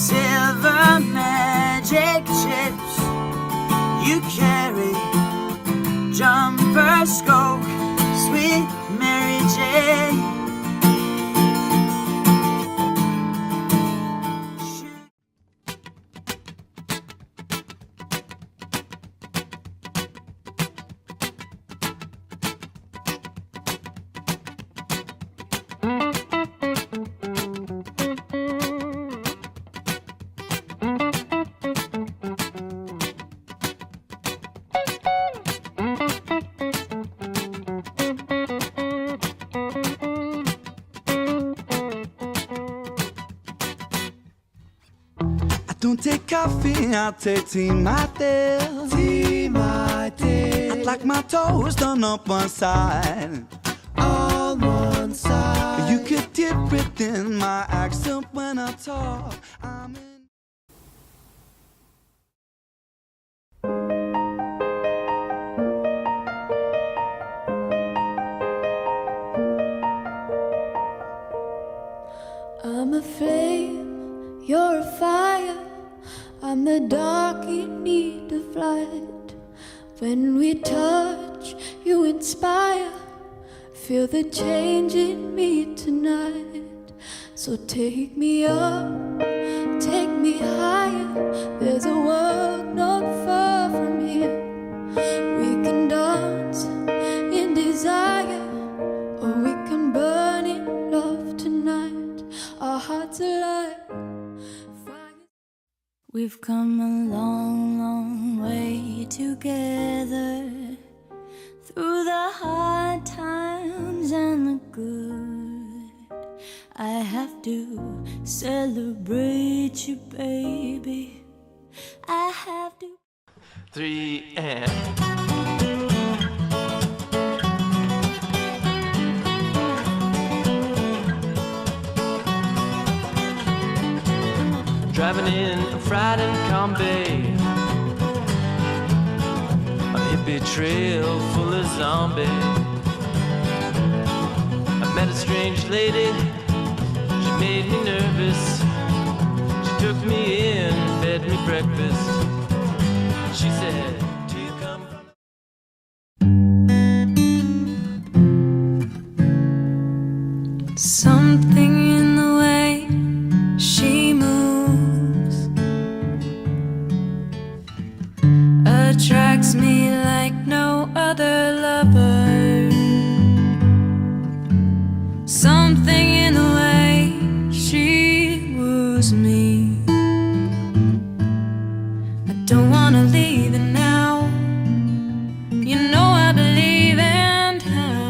Silver magic chips you carry, jumper scope, sweet Mary Jane. Don't take coffee, I'll take tea, my dear. Tea, my dear. I'd like my toast done up one side. On one side. You could dip it in my accent when I talk. I'm in. I'm a flame, you're a fire. I'm the dark in need of light. When we touch, you inspire. Feel the change in me tonight. So take me up, take me higher. There's a world not far from here. We can dance in desire, or we can burn in love tonight. Our hearts alive. We've come a long, long way together, through the hard times and the good. I have to celebrate you, baby. I have to. 3 and driving in a frightened combi, a hippie trail full of zombies. I met a strange lady, she made me nervous. She took me in, fed me breakfast. She said, "Do you come from?" Something in the way she moves attracts me like no other lover. Something in the way she woos me. I don't wanna leave it now. You know I believe in how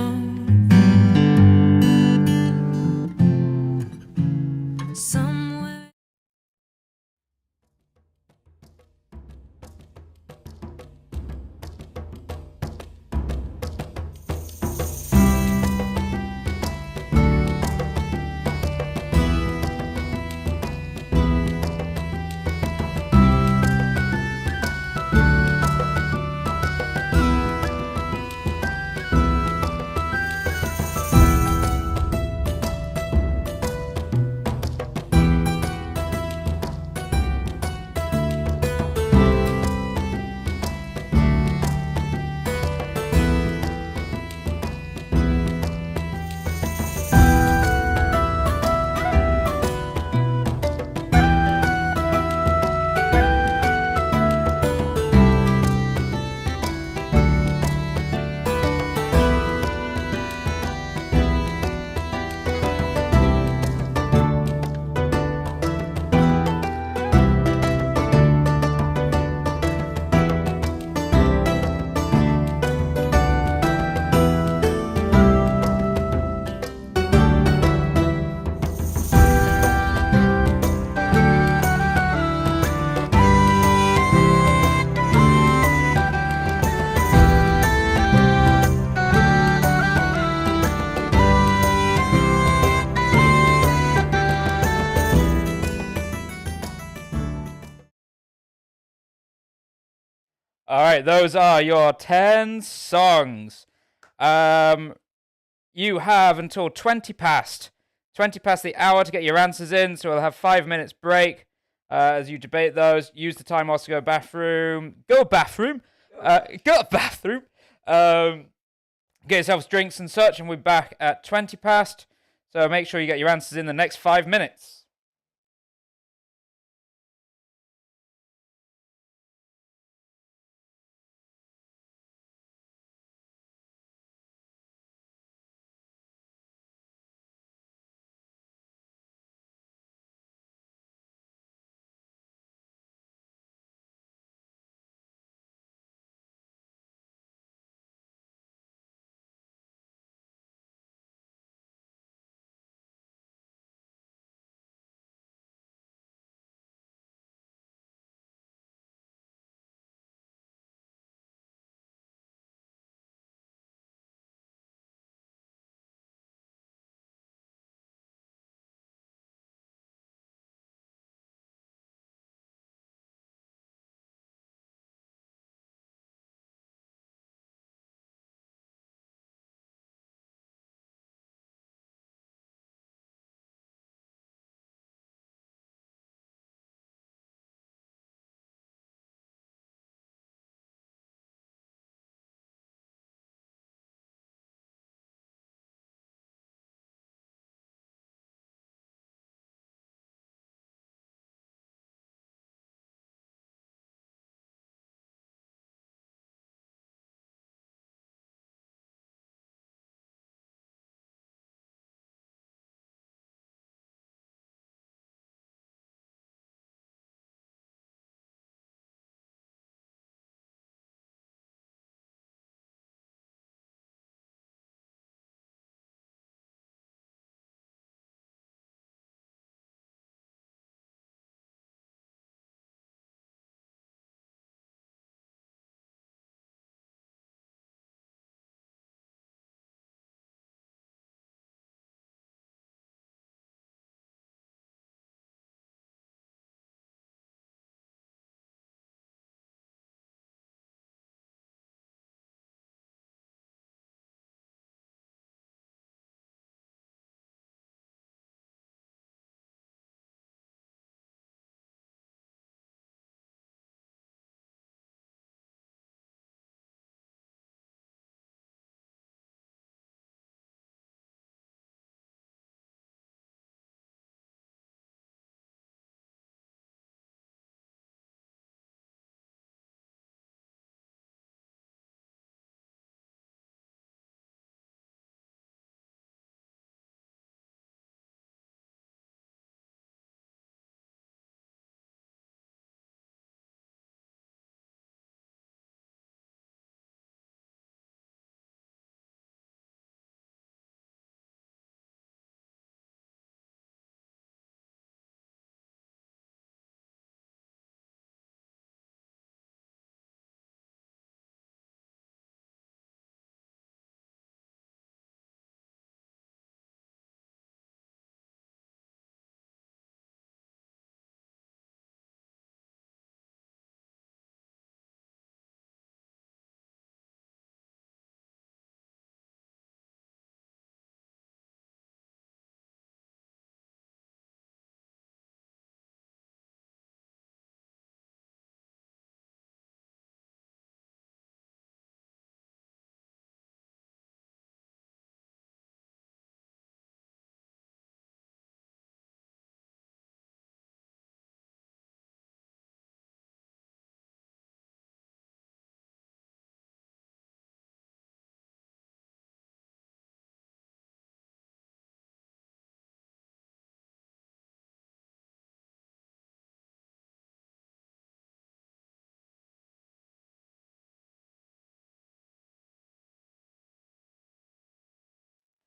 All right, those are your 10 songs. You have until 20 past the hour to get your answers in, so we'll have 5 minutes break as you debate those. Use the time also to go bathroom. Go bathroom. Go bathroom. Get yourselves drinks and such, and we're back at 20 past. So make sure you get your answers in the next 5 minutes.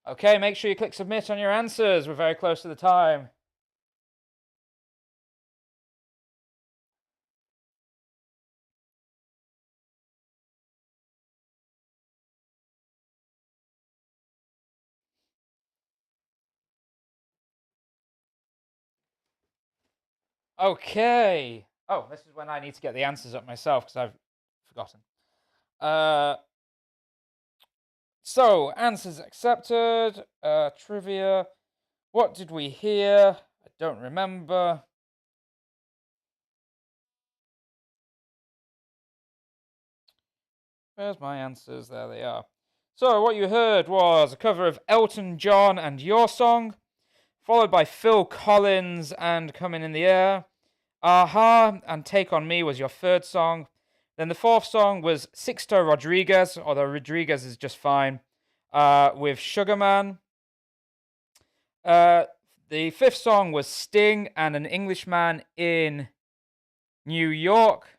Okay, make sure you click submit on your answers. We're very close to the time. Okay. Oh, this is when I need to get the answers up myself because I've forgotten. So, answers accepted. Trivia. What did we hear? I don't remember. Where's my answers? There they are. So, what you heard was a cover of Elton John and Your Song, followed by Phil Collins and Coming in the Air. Aha and Take on Me was your third song. Then the fourth song was Sixto Rodriguez, although Rodriguez is just fine, with Sugar Man. The fifth song was Sting and An Englishman in New York.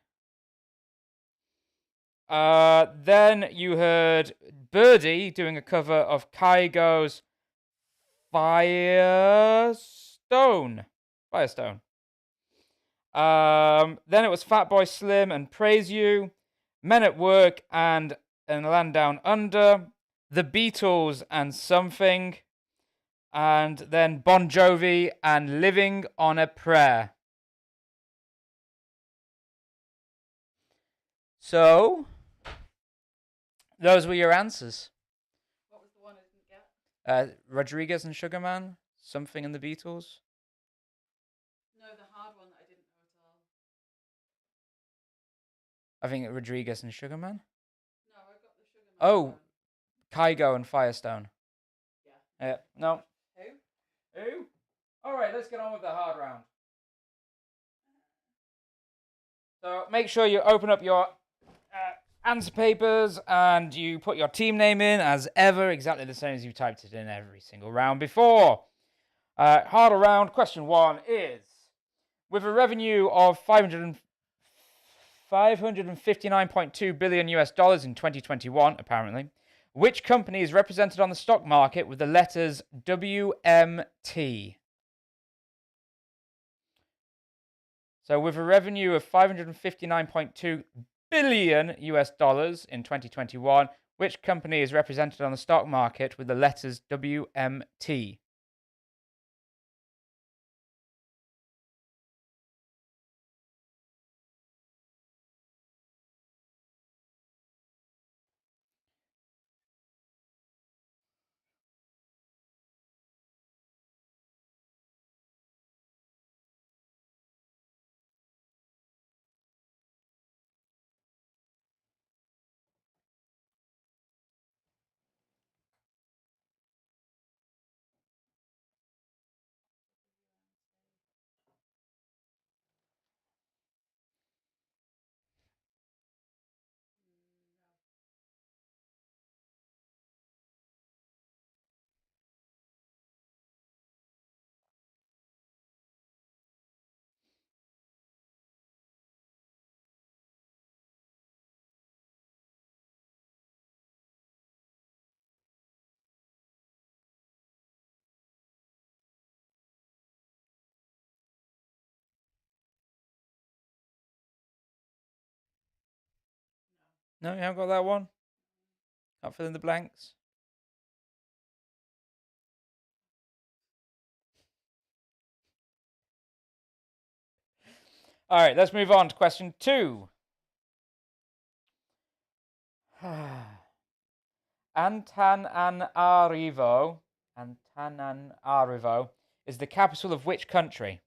Then you heard Birdie doing a cover of Kygo's Firestone. Then it was Fatboy Slim and Praise You, Men at Work and Land Down Under, The Beatles and Something, and then Bon Jovi and Living on a Prayer. So, those were your answers. What was the one I didn't get? Rodriguez and Sugar Man, Something and the Beatles. No, the hard one that I didn't know at all. I think Rodriguez and Sugar Man. No, I got the Sugar Man. Oh, one. Kygo and Firestone. Yeah. No. Who? All right, let's get on with the hard round. So make sure you open up your answer papers and you put your team name in as ever, exactly the same as you typed it in every single round before. Harder round, question 1 is, with a revenue of $559.2 billion US dollars in 2021, apparently, which company is represented on the stock market with the letters WMT? So with a revenue of $559.2 billion US dollars in 2021, which company is represented on the stock market with the letters WMT? No, you haven't got that one? Can't fill in the blanks? All right, let's move on to question 2. Antananarivo is the capital of which country?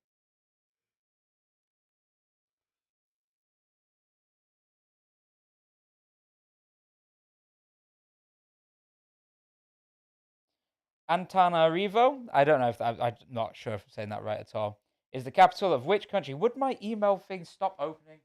Antananarivo, I don't know if I'm not sure if I'm saying that right at all, is the capital of which country? Would my email thing stop opening?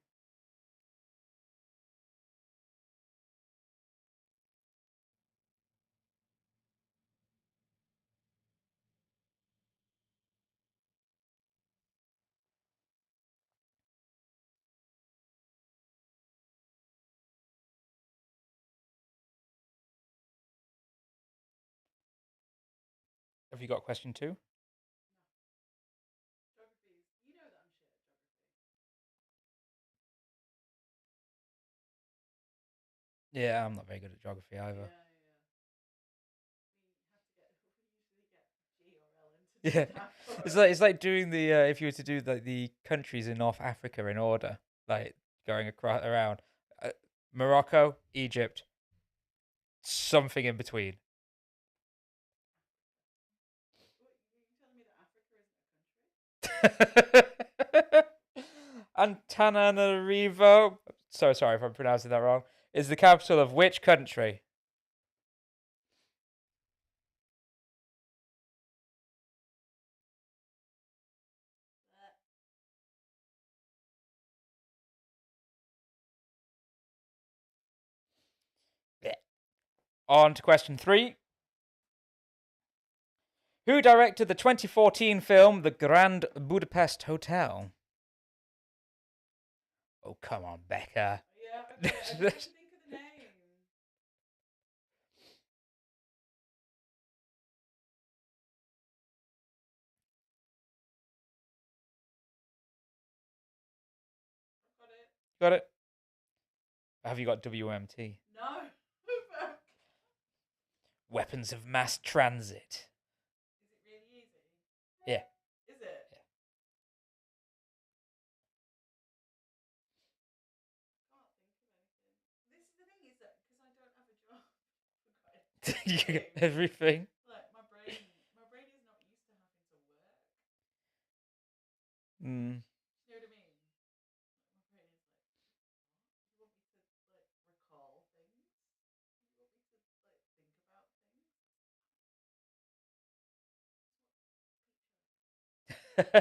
Have you got question 2? Geography. You know that I'm shit at geography. Yeah, I'm not very good at geography either. Yeah. We have to get. We usually get G or L into Yeah, do that for it's us. like doing the if you were to do the countries in North Africa in order, like going across around. Morocco, Egypt, something in between. What, you telling me that Africa isn't a country? Antananarivo, so sorry if I'm pronouncing that wrong, is the capital of which country? Yeah. On to question 3. Who directed the 2014 film The Grand Budapest Hotel? Oh, come on, Becca. Yeah, okay. I just need to think of the name. I've got it. Got it? Have you got WMT? No. Weapons of Mass Transit. Is it really easy? Yeah. Is it? Yeah. I can't think of anything. This is the thing is that because I don't have a job, I've got You get everything. everything. Like my brain is not used to having to work. Mm. You know what I mean? Like, my brain is like, what? You want me to like recall things? You want me to like think about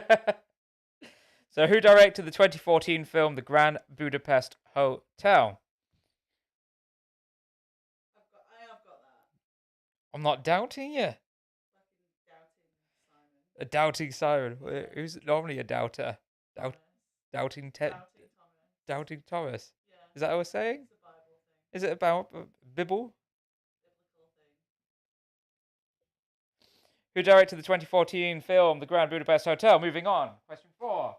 things? So, who directed the 2014 film The Grand Budapest Hotel? I have got that. I'm not doubting you. Fucking doubting Simon. A doubting siren. Who's normally a doubter? Thomas. Doubting Doubting Thomas. Doubting Thomas. Yeah. Is that what we're saying? It's a Bible thing. Is it about Bibble? Biblical thing. Who directed the 2014 film The Grand Budapest Hotel? Moving on. Question 4.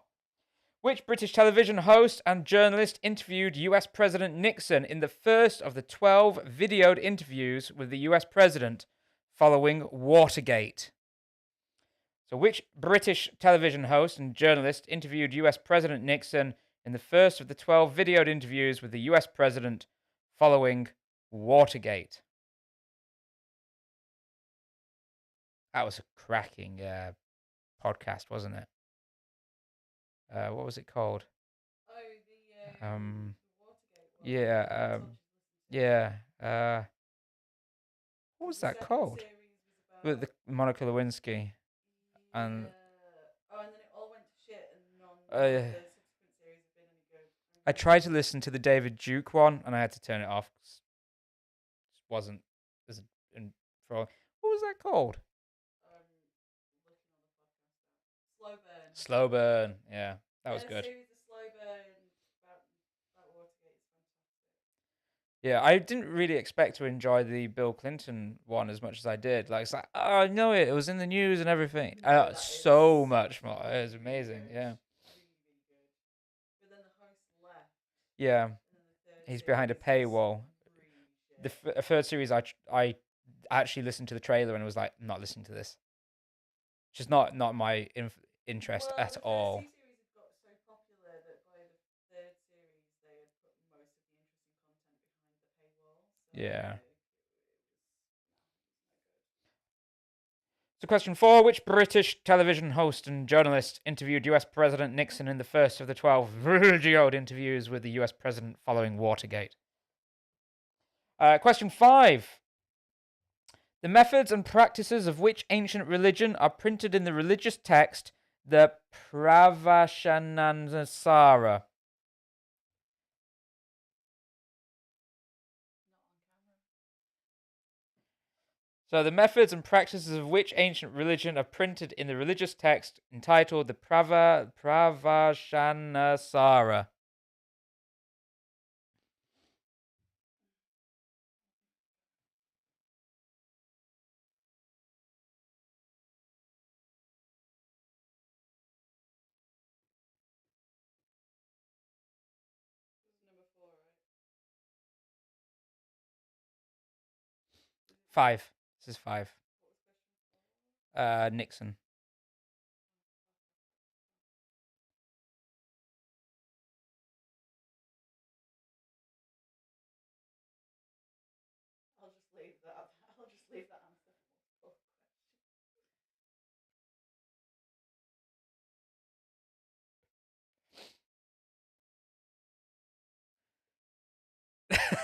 Which British television host and journalist interviewed US President Nixon in the first of the 12 videoed interviews with the US President following Watergate? So, which British television host and journalist interviewed US President Nixon in the first of the 12 videoed interviews with the US President following Watergate? That was a cracking podcast, wasn't it? What was it called? Oh, the Watergate one. Yeah, I told you to listen to. yeah. What was The that second called? series was With about. the Monica Lewinsky. and- Oh, and then it all went to shit, and none Uh, of the subsequent series have been any good. I tried to listen to the David Duke one, and I had to turn it off. 'Cause it just wasn't as in for. What was that called? Looking on the podcast. Slow burn. Slow Burn. Yeah, that was A good. series of slow burn about Watergate is fantastic. Yeah, I didn't really expect to enjoy the Bill Clinton one as much as I did. Like, it's like, oh, I know it. It was in the news and everything. No, that is So much more. It was amazing. good. Yeah. Really, really good. But then the host left, Yeah. and then the third He's behind a series is paywall. really shit. The third series, I actually listened to the trailer and was like, I'm not listening to this. Just not my interest Well, at the all. first two series had got so popular that by the third series they had put most of the interesting content behind the paywall. So Yeah. like, So, question 4. Which British television host and journalist interviewed US President Nixon in the first of the 12 videoed interviews with the US President following Watergate? Question 5. The methods and practices of which ancient religion are printed in the religious text, the Pravashananasara? So, the methods and practices of which ancient religion are printed in the religious text entitled the Pravashanasara? this is number 4, right? 5. This is 5. What was question 4? Nixon.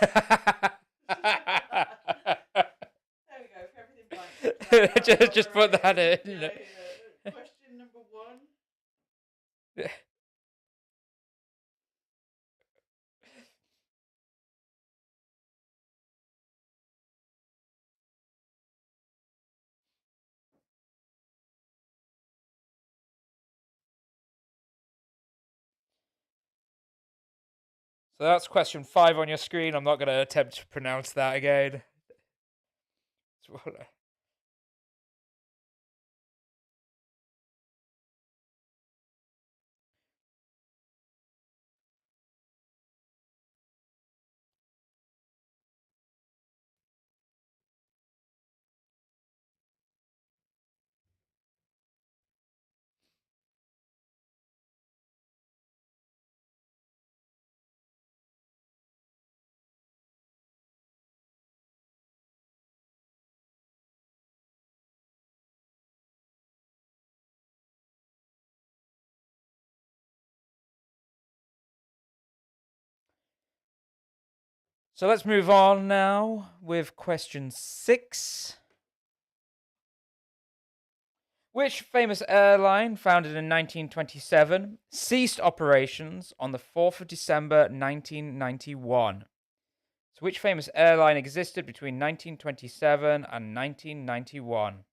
There we go. For everything blank. just put that in. Yeah. Question number 1. So that's question 5 on your screen. I'm not going to attempt to pronounce that again. So let's move on now with question 6. Which famous airline, founded in 1927, ceased operations on the 4th of December 1991? So which famous airline existed between 1927 and 1991?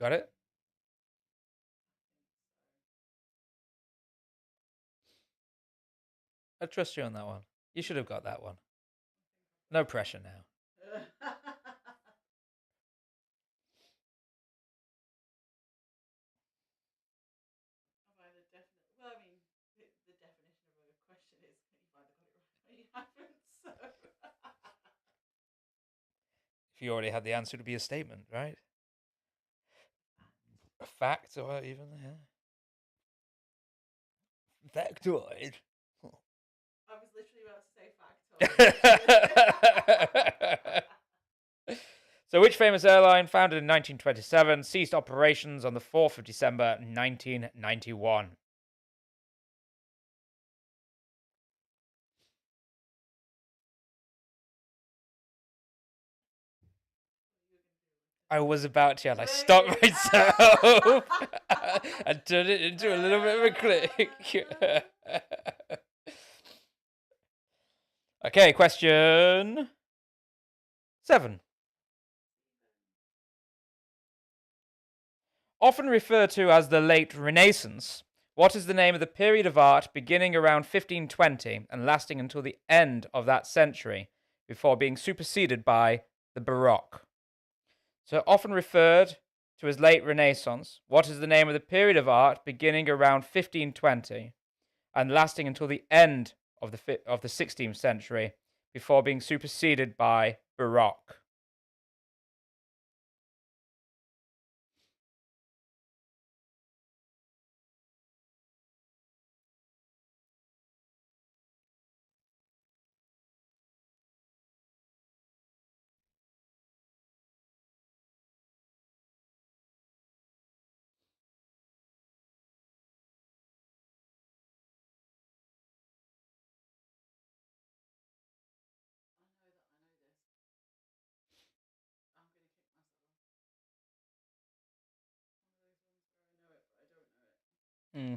Got it? I trust you on that one. You should have got that one. No pressure now. Well, I mean, the definition of a question is you've either got it right or you haven't. So. If you already had the answer, to be a statement, right? A fact, or even factoid. I was literally about to say factoid. So, which famous airline, founded in 1927, ceased operations on the 4th of December 1991? I was about to, and I stopped myself and turned it into a little bit of a click. Okay, question 7. Often referred to as the late Renaissance, what is the name of the period of art beginning around 1520 and lasting until the end of that century, before being superseded by the Baroque? So, often referred to as late Renaissance, what is the name of the period of art beginning around 1520 and lasting until the end of the 16th century, before being superseded by Baroque? Hmm.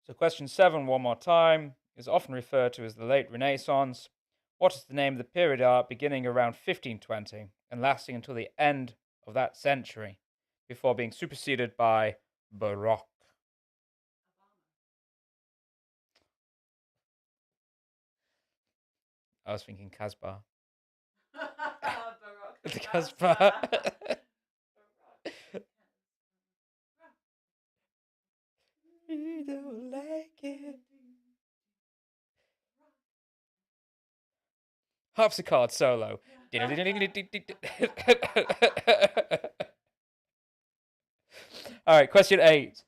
So question 7, one more time, is often referred to as the late Renaissance. What is the name of the period of art beginning around 1520 and lasting until the end of that century before being superseded by Baroque? I was thinking Casbah. Baroque. The Casbah. Casbah. You don't like it. Harpsichord solo. All right, question 8.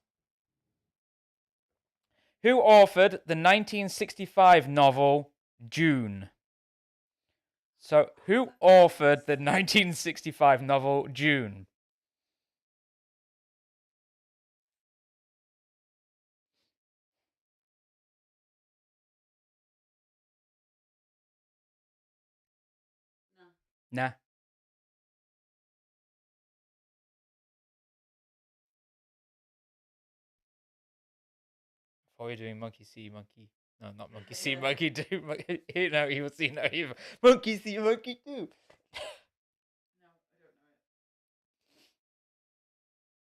Who authored the 1965 novel June? So, who authored the 1965 novel June? No. Nah. Before you're doing monkey see, monkey. No, not monkey see, monkey do. No, he will see no evil. Monkey see, monkey do. No, I don't know it.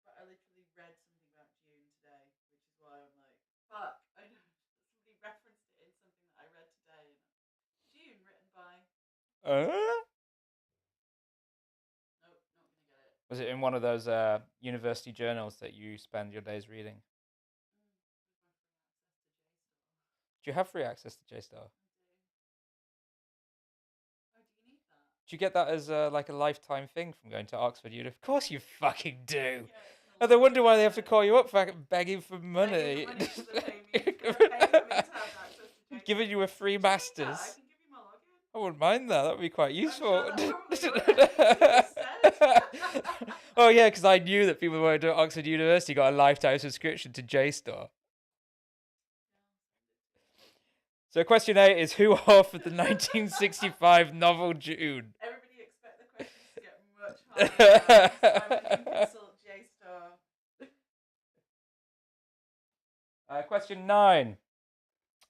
But I literally read something about June today, which is why I'm like, fuck, I know. Somebody referenced it in something that I read today. June, written by. Nope, not gonna get it. Was it in one of those university journals that you spend your days reading? Do you have free access to JSTOR? Oh, do you need that? Do you get that as like a lifetime thing from going to Oxford Uni? Of course you fucking do. Yeah, it's And they wonder why they have to call you up begging for money. Giving you a free masters. I can give you my login. I wouldn't mind that. That would be quite useful. Sure that Oh yeah, because I knew that people who went to Oxford University got a lifetime subscription to JSTOR. So question 8 is who authored the 1965 novel June? Everybody expect the questions to get much harder. I'm going to consult JSTOR. Question 9.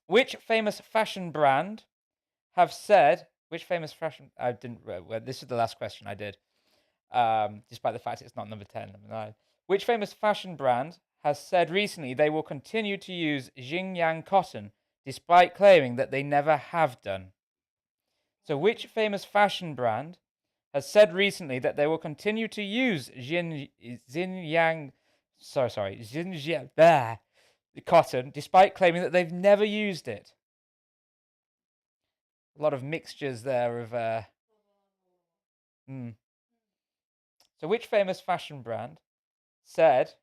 Which famous fashion brand have said... Which famous fashion... I didn't... Well, this is the last question I did. Despite the fact it's not number 10, number 9. Which famous fashion brand has said recently they will continue to use Xinjiang cotton despite claiming that they never have done? So which famous fashion brand has said recently that they will continue to use Xinjiang cotton despite claiming that they've never used it? A lot of mixtures there of... So which famous fashion brand said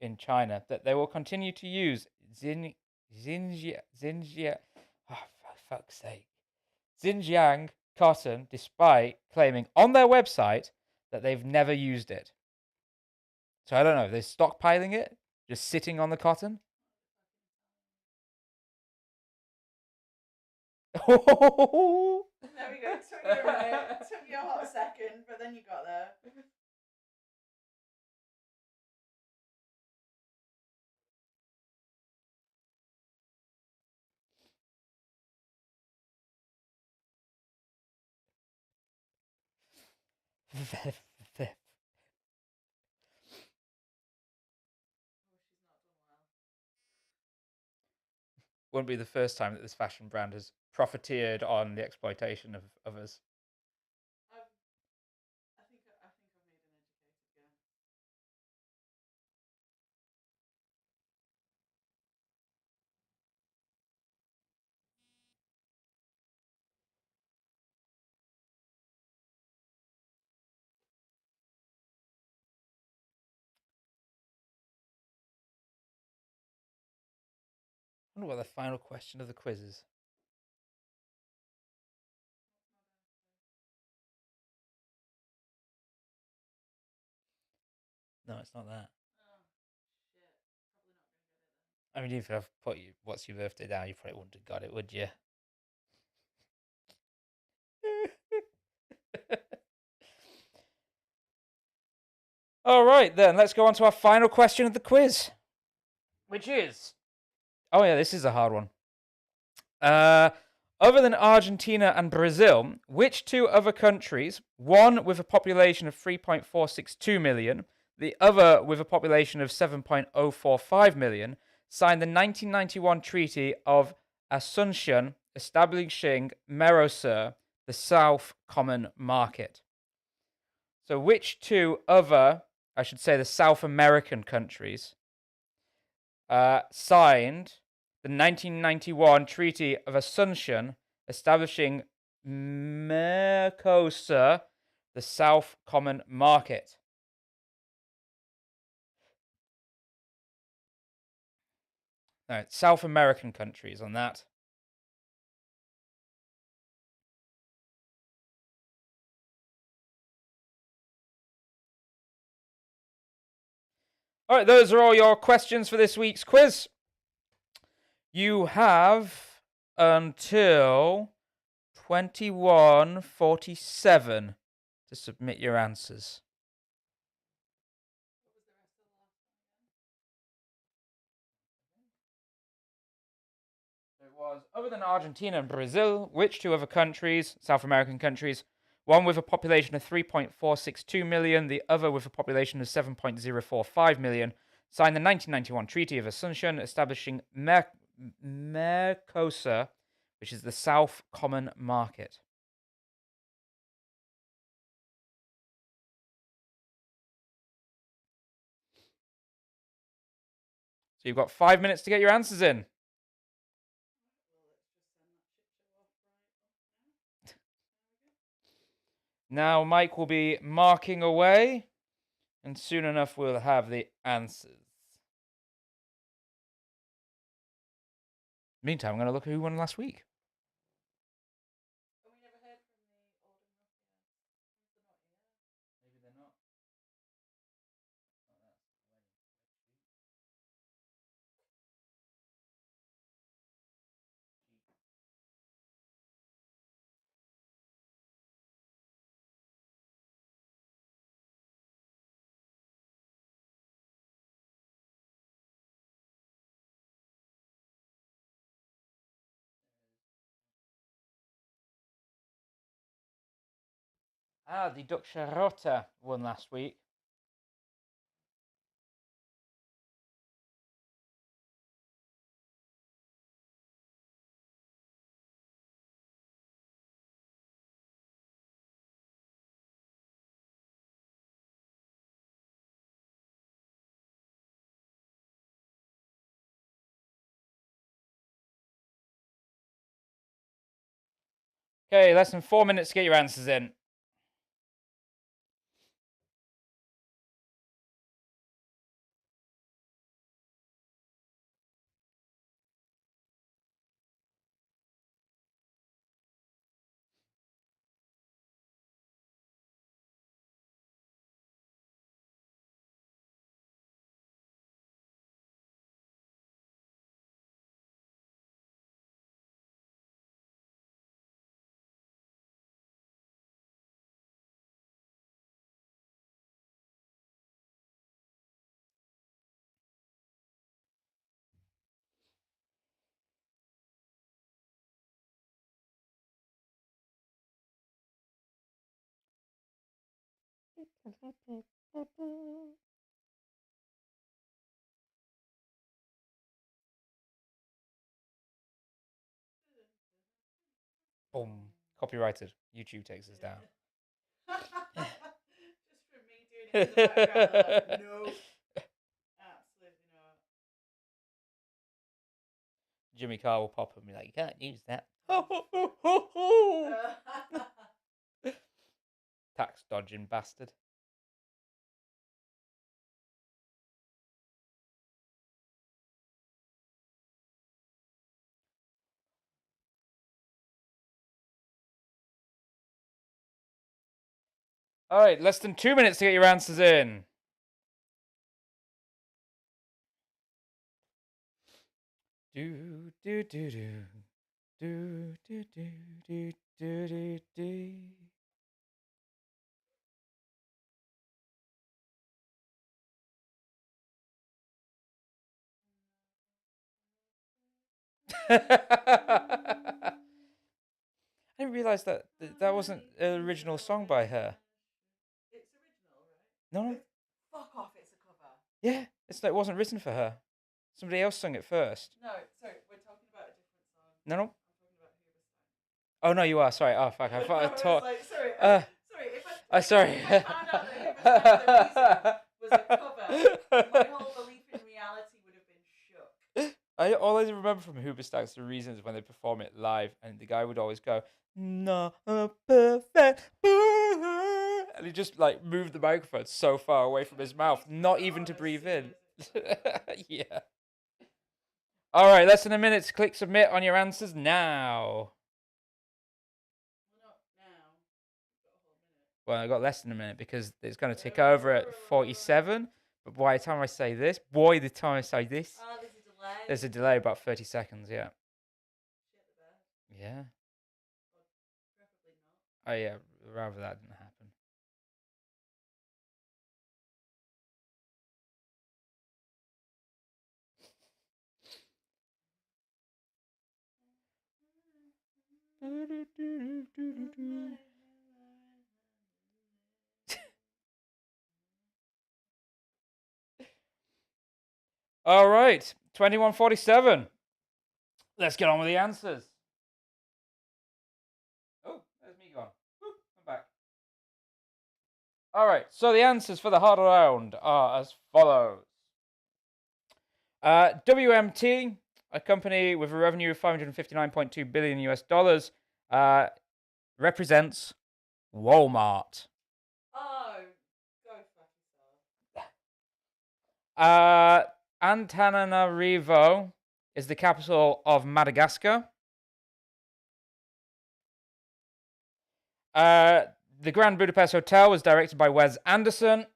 in China that they will continue to use Xinjiang, oh, for fuck's sake, Xinjiang cotton despite claiming on their website that they've never used it? So I don't know, they're stockpiling it, just sitting on the cotton? There we go. It took you a minute. It took you a hot second, but then you got there. Wouldn't be the first time that this fashion brand has profiteered on the exploitation of others. I think I've made an educated guess. I wonder what the final question of the quiz is. No, it's not that. Oh, shit. Probably not going to get it then. I mean, if I've put you, what's your birthday down, you probably wouldn't have got it, would you? All right, then, let's go on to our final question of the quiz, which is Oh yeah, this is a hard one. Other than Argentina and Brazil, which two other countries, one with a population of 3.462 million, the other with a population of 7.045 million, signed the 1991 Treaty of Asuncion establishing Mercosur, the South Common Market? So, which two other, I should say, the South American countries, signed the 1991 Treaty of Asuncion establishing Mercosur, the South Common Market? No, South American countries on that. All right, those are all your questions for this week's quiz. You have until 21:47 to submit your answers. It was, other than Argentina and Brazil, which two other countries, South American countries, one with a population of 3.462 million, the other with a population of 7.045 million, signed the 1991 Treaty of Asuncion establishing Mercosur, which is the South Common Market? So you've got 5 minutes to get your answers in. Now Mike will be marking away, and soon enough we'll have the answers. Meantime, I'm going to look at who won last week. Maybe they're not. The Duck Charlotte won last week. Okay, less than 4 minutes to get your answers in. Boom. Copyrighted. YouTube takes us down. Just from me doing it in the background, like, no. Absolutely not. Jimmy Carr will pop up and be like, you can't use that. Tax dodging bastard. All right, less than 2 minutes to get your answers in. Do do do do do do do do do do do. I didn't realise that that wasn't an original song by her. It's original, right? No, no. Fuck off, it's a cover. Yeah, it wasn't written for her. Somebody else sung it first. No, sorry, we're talking about a different song. No, no. I'm talking about Hoobastank. Oh no, you are. Sorry. Oh fuck. I thought I was taught. like, sorry, Sorry. if I found out that Hoobastank was a cover, my whole belief in reality would have been shook. I always remember from Hoobastank's the reasons when they perform it live, and the guy would always go, "No perfect," and he just like moved the microphone so far away from his mouth, not even to breathe in. Yeah. All right, less than a minute to click submit on your answers now. Well, not now. We've got a whole minute. Well, I got less than a minute because it's going to tick over at 47. But by the time I say this, There's a delay. there's a delay about 30 seconds. Yeah. Shit the bed. Yeah. Preferably not. Oh yeah, rather that didn't happen. All right, 2147. Let's get on with the answers. Oh, there's me gone. Woo, I'm back. All right, so the answers for the hard round are as follows. WMT, a company with a revenue of 559.2 billion US dollars, represents Walmart. Oh, go fuck yourself. Antananarivo is the capital of Madagascar. The Grand Budapest Hotel was directed by Wes Anderson.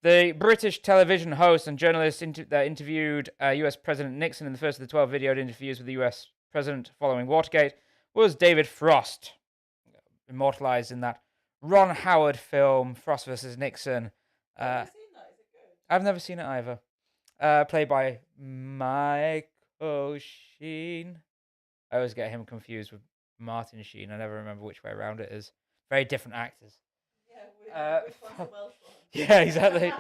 The British television host and journalist that interviewed US President Nixon in the first of the 12 videoed interviews with the US President following Watergate was David Frost, immortalized in that Ron Howard film, Frost versus Nixon. Have you seen that? Is it good? I've never seen it either. Played by Michael Sheen. I always get him confused with Martin Sheen. I never remember which way around it is. Very different actors. Yeah, which one's the Welsh one? Yeah, exactly.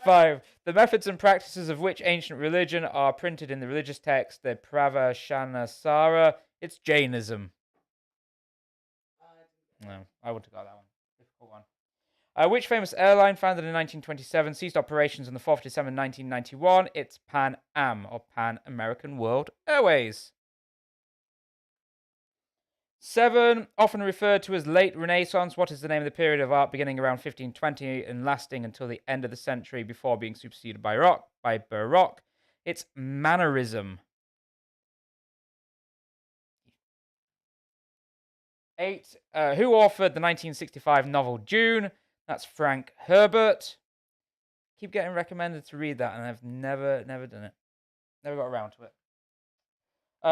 5. The methods and practices of which ancient religion are printed in the religious text, the Pravashanasara? It's Jainism. No, I wouldn't have got that one. Difficult one. Which famous airline, founded in 1927, ceased operations on the 4th of December 1991? It's Pan Am, or Pan American World Airways. 7, often referred to as late Renaissance. What is the name of the period of art beginning around 1520 and lasting until the end of the century before being superseded by Baroque? It's Mannerism. 8, who authored the 1965 novel Dune? That's Frank Herbert. Keep getting recommended to read that, and I've never done it. Never got around to it.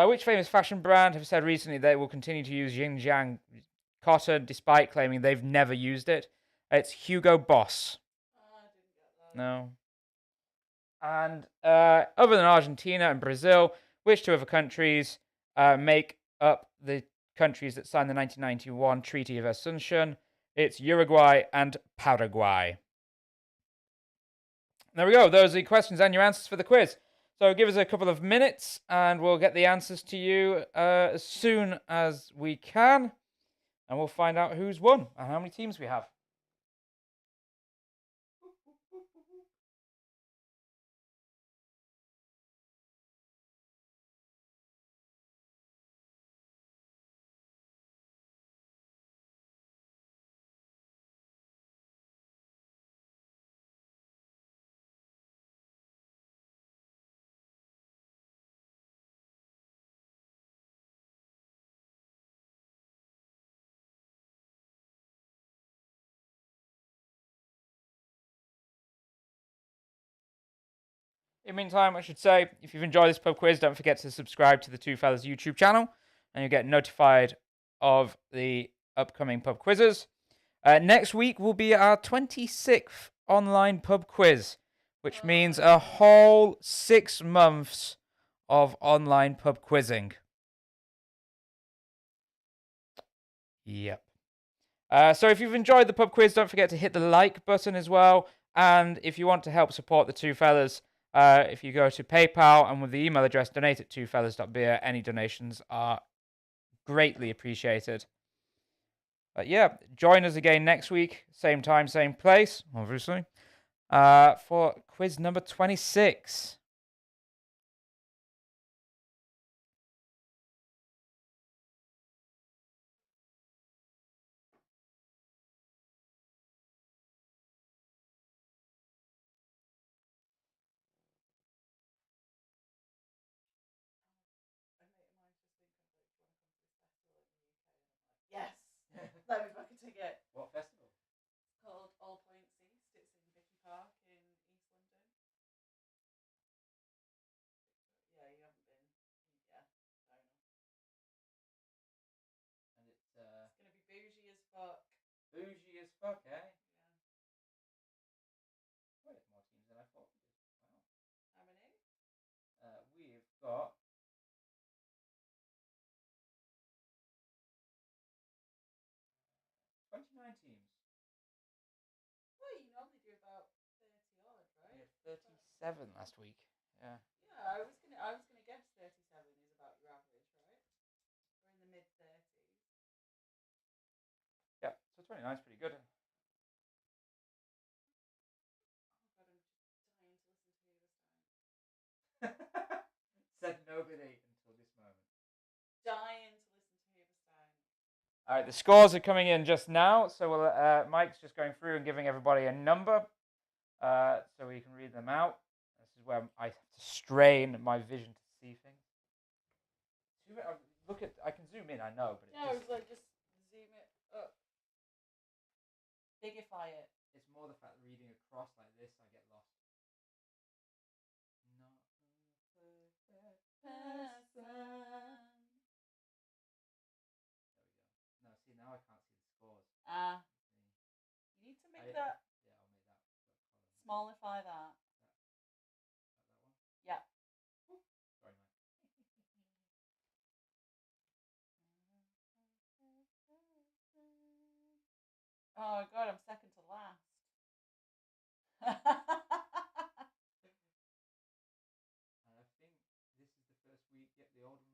Which famous fashion brand have said recently they will continue to use Xinjiang cotton despite claiming they've never used it? It's Hugo Boss. I didn't get that. No. And other than Argentina and Brazil, which 2 other countries make up the countries that signed the 1991 Treaty of Asunción? It's Uruguay and Paraguay. There we go. Those are the questions and your answers for the quiz. So give us a couple of minutes and we'll get the answers to you as soon as we can. And we'll find out who's won and how many teams we have. In the meantime, I should say, if you've enjoyed this pub quiz, don't forget to subscribe to the Two Fellas YouTube channel, and you'll get notified of the upcoming pub quizzes. Next week will be our 26th online pub quiz, which means a whole 6 months of online pub quizzing. Yep. So if you've enjoyed the pub quiz, don't forget to hit the like button as well. And if you want to help support the two fellas, if you go to PayPal and with the email address donate@twofellas.beer, any donations are greatly appreciated. But yeah, join us again next week, same time, same place, obviously, for quiz number 26. Yes. Let me book a ticket. What festival? It's called All Points East. It's in Vicky Park in East London. Yeah, you haven't been. Yeah, fair enough. And it's It's gonna be bougie as fuck. bougie as fuck, eh? Yeah. Oh, there's more teams than I thought we did. Wow. How many? We've got 29 teams. Well, you normally do about 30 odd, right? We had 37 last week. Yeah. Yeah, I was gonna guess 37 is about your average, right? We're in the mid 30s. Yeah, so 29 is pretty good. Oh god, I'm just dying to listen to you this time. Said nobody until this moment. Dying to listen to you this time. All right, the scores are coming in just now. So Mike's just going through and giving everybody a number so we can read them out. This is where I have to strain my vision to see things. I can zoom in, I know, but Yeah, it's like just zoom it up. Bigify it. It's more the fact that reading across like this, I get lost. Not a perfect person. There we go. No, see, now I can't see the scores. You need to make that. Yeah, I'll make that column. Smallify that. That one? Yeah. Sorry, Mike. Oh god, I'm second to last. And I think this is the first week. Yep, the old and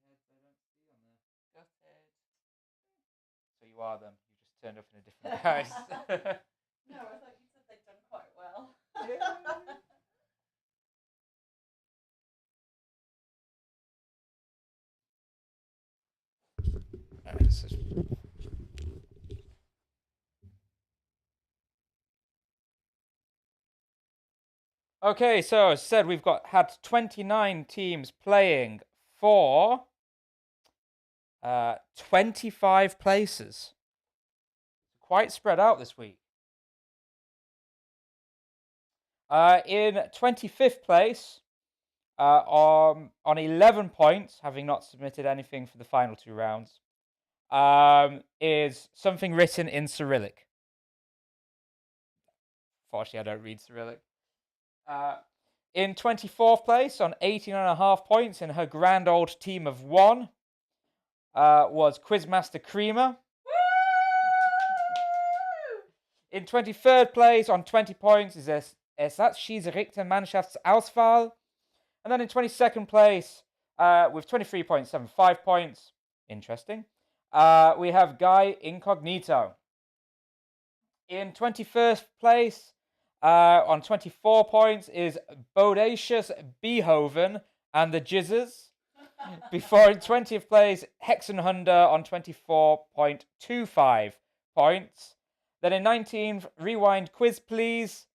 roughy heads I don't see on there. Gutted. So you are them. You just turned up in a different guise. No, I thought you said they'd done quite well. Okay, so as I said, we've had 29 teams playing for 25 places. Quite spread out this week. In 25th place, on 11 points, having not submitted anything for the final two rounds, is Something Written in Cyrillic. Fortunately, I don't read Cyrillic. In 24th place, on 18.5 points, in her grand old team of one, was Quizmaster Creamer. In 23rd place, on 20 points, is Ersatzschiedsrichter Mannschaftsauswahl. And then in 22nd place, with 23.75 points, interesting, we have Guy Incognito. In 21st place, on 24 points, is Bodacious Beethoven and the Jizzers. Before in 20th place, Hexenhunder on 24.25 points. Then in 19th, Rewind Quiz Please,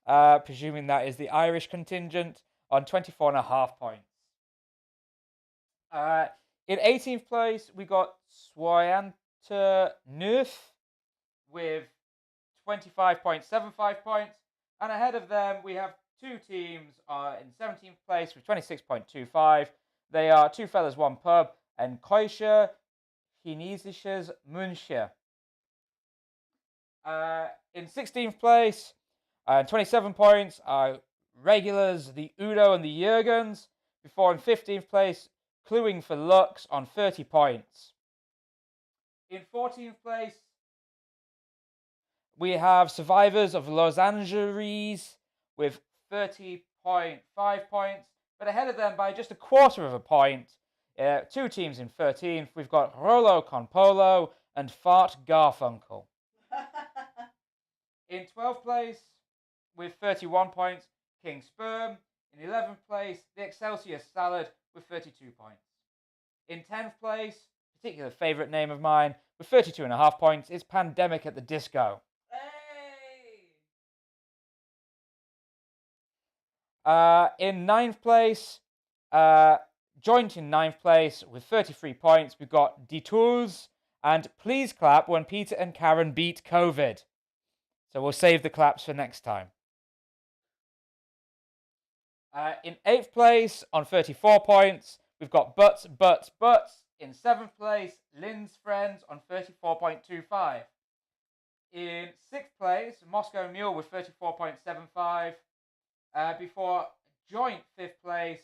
presuming that is the Irish contingent, on 24.5 points. In 18th place, we got Swyanta Neuf with 25.75 points. And ahead of them, we have two teams in 17th place with 26.25. They are Two Fellas, One Pub and Keusche Chinesisches Münche. In 16th place, 27 points, are regulars, the Udo and the Jurgens, before in 15th place, Cluing for Lux on 30 points. In 14th place, we have Survivors of Los Angeles with 30.5 points, but ahead of them by just a quarter of a point. Two teams in 13th. We've got Rolo con Polo and Fart Garfunkel. In 12th place, with 31 points, King Sperm. In 11th place, the Excelsior Salad with 32 points. In 10th place, particular favourite name of mine, with 32.5 points, is Pandemic at the Disco. In 9th place, joint in 9th place with 33 points, we've got Detours and Please Clap When Peter and Karen Beat COVID. So we'll save the claps for next time. In 8th place, on 34 points, we've got Butts. In 7th place, Lynn's Friends on 34.25. In 6th place, Moscow Mule with 34.75. Before joint 5th place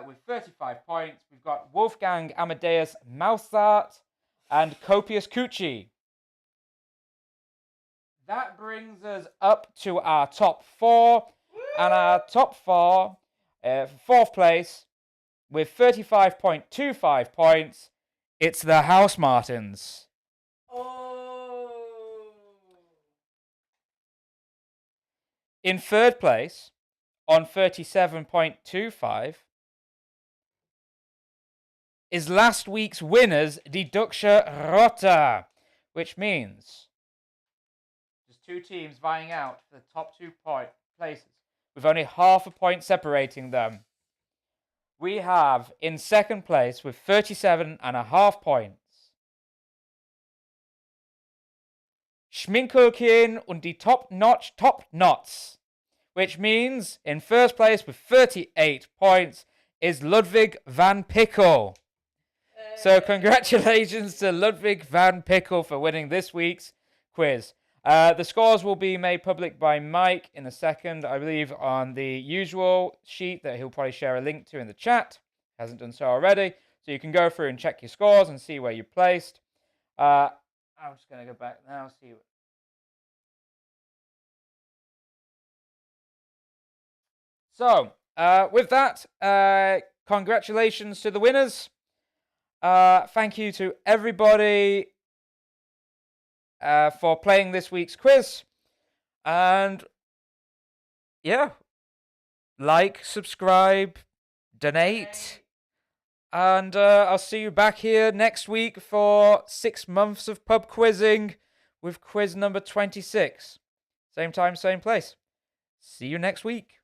with 35 points, we've got Wolfgang Amadeus Mouthart and Copious Coochie. That brings us up to our top 4. And our top 4, 4th place, with 35.25 points, it's the House Martins. Oh. In 3rd place, on 37.25, is last week's winners, Deduction Rota, which means there's 2 teams vying out for the top 2 places, with only half a point separating them. We have, in 2nd place, with 37.5 points, Schminkelchen und die Top Knots, which means, in 1st place, with 38 points, is Ludwig van Pickle. So congratulations to Ludwig van Pickle for winning this week's quiz. The scores will be made public by Mike in a second, I believe, on the usual sheet that he'll probably share a link to in the chat. Hasn't done so already. So you can go through and check your scores and see where you placed. I'm just going to go back now, see. So, with that, congratulations to the winners. Thank you to everybody for playing this week's quiz. And yeah, like, subscribe, donate. And I'll see you back here next week for 6 months of pub quizzing with quiz number 26. Same time, same place. See you next week.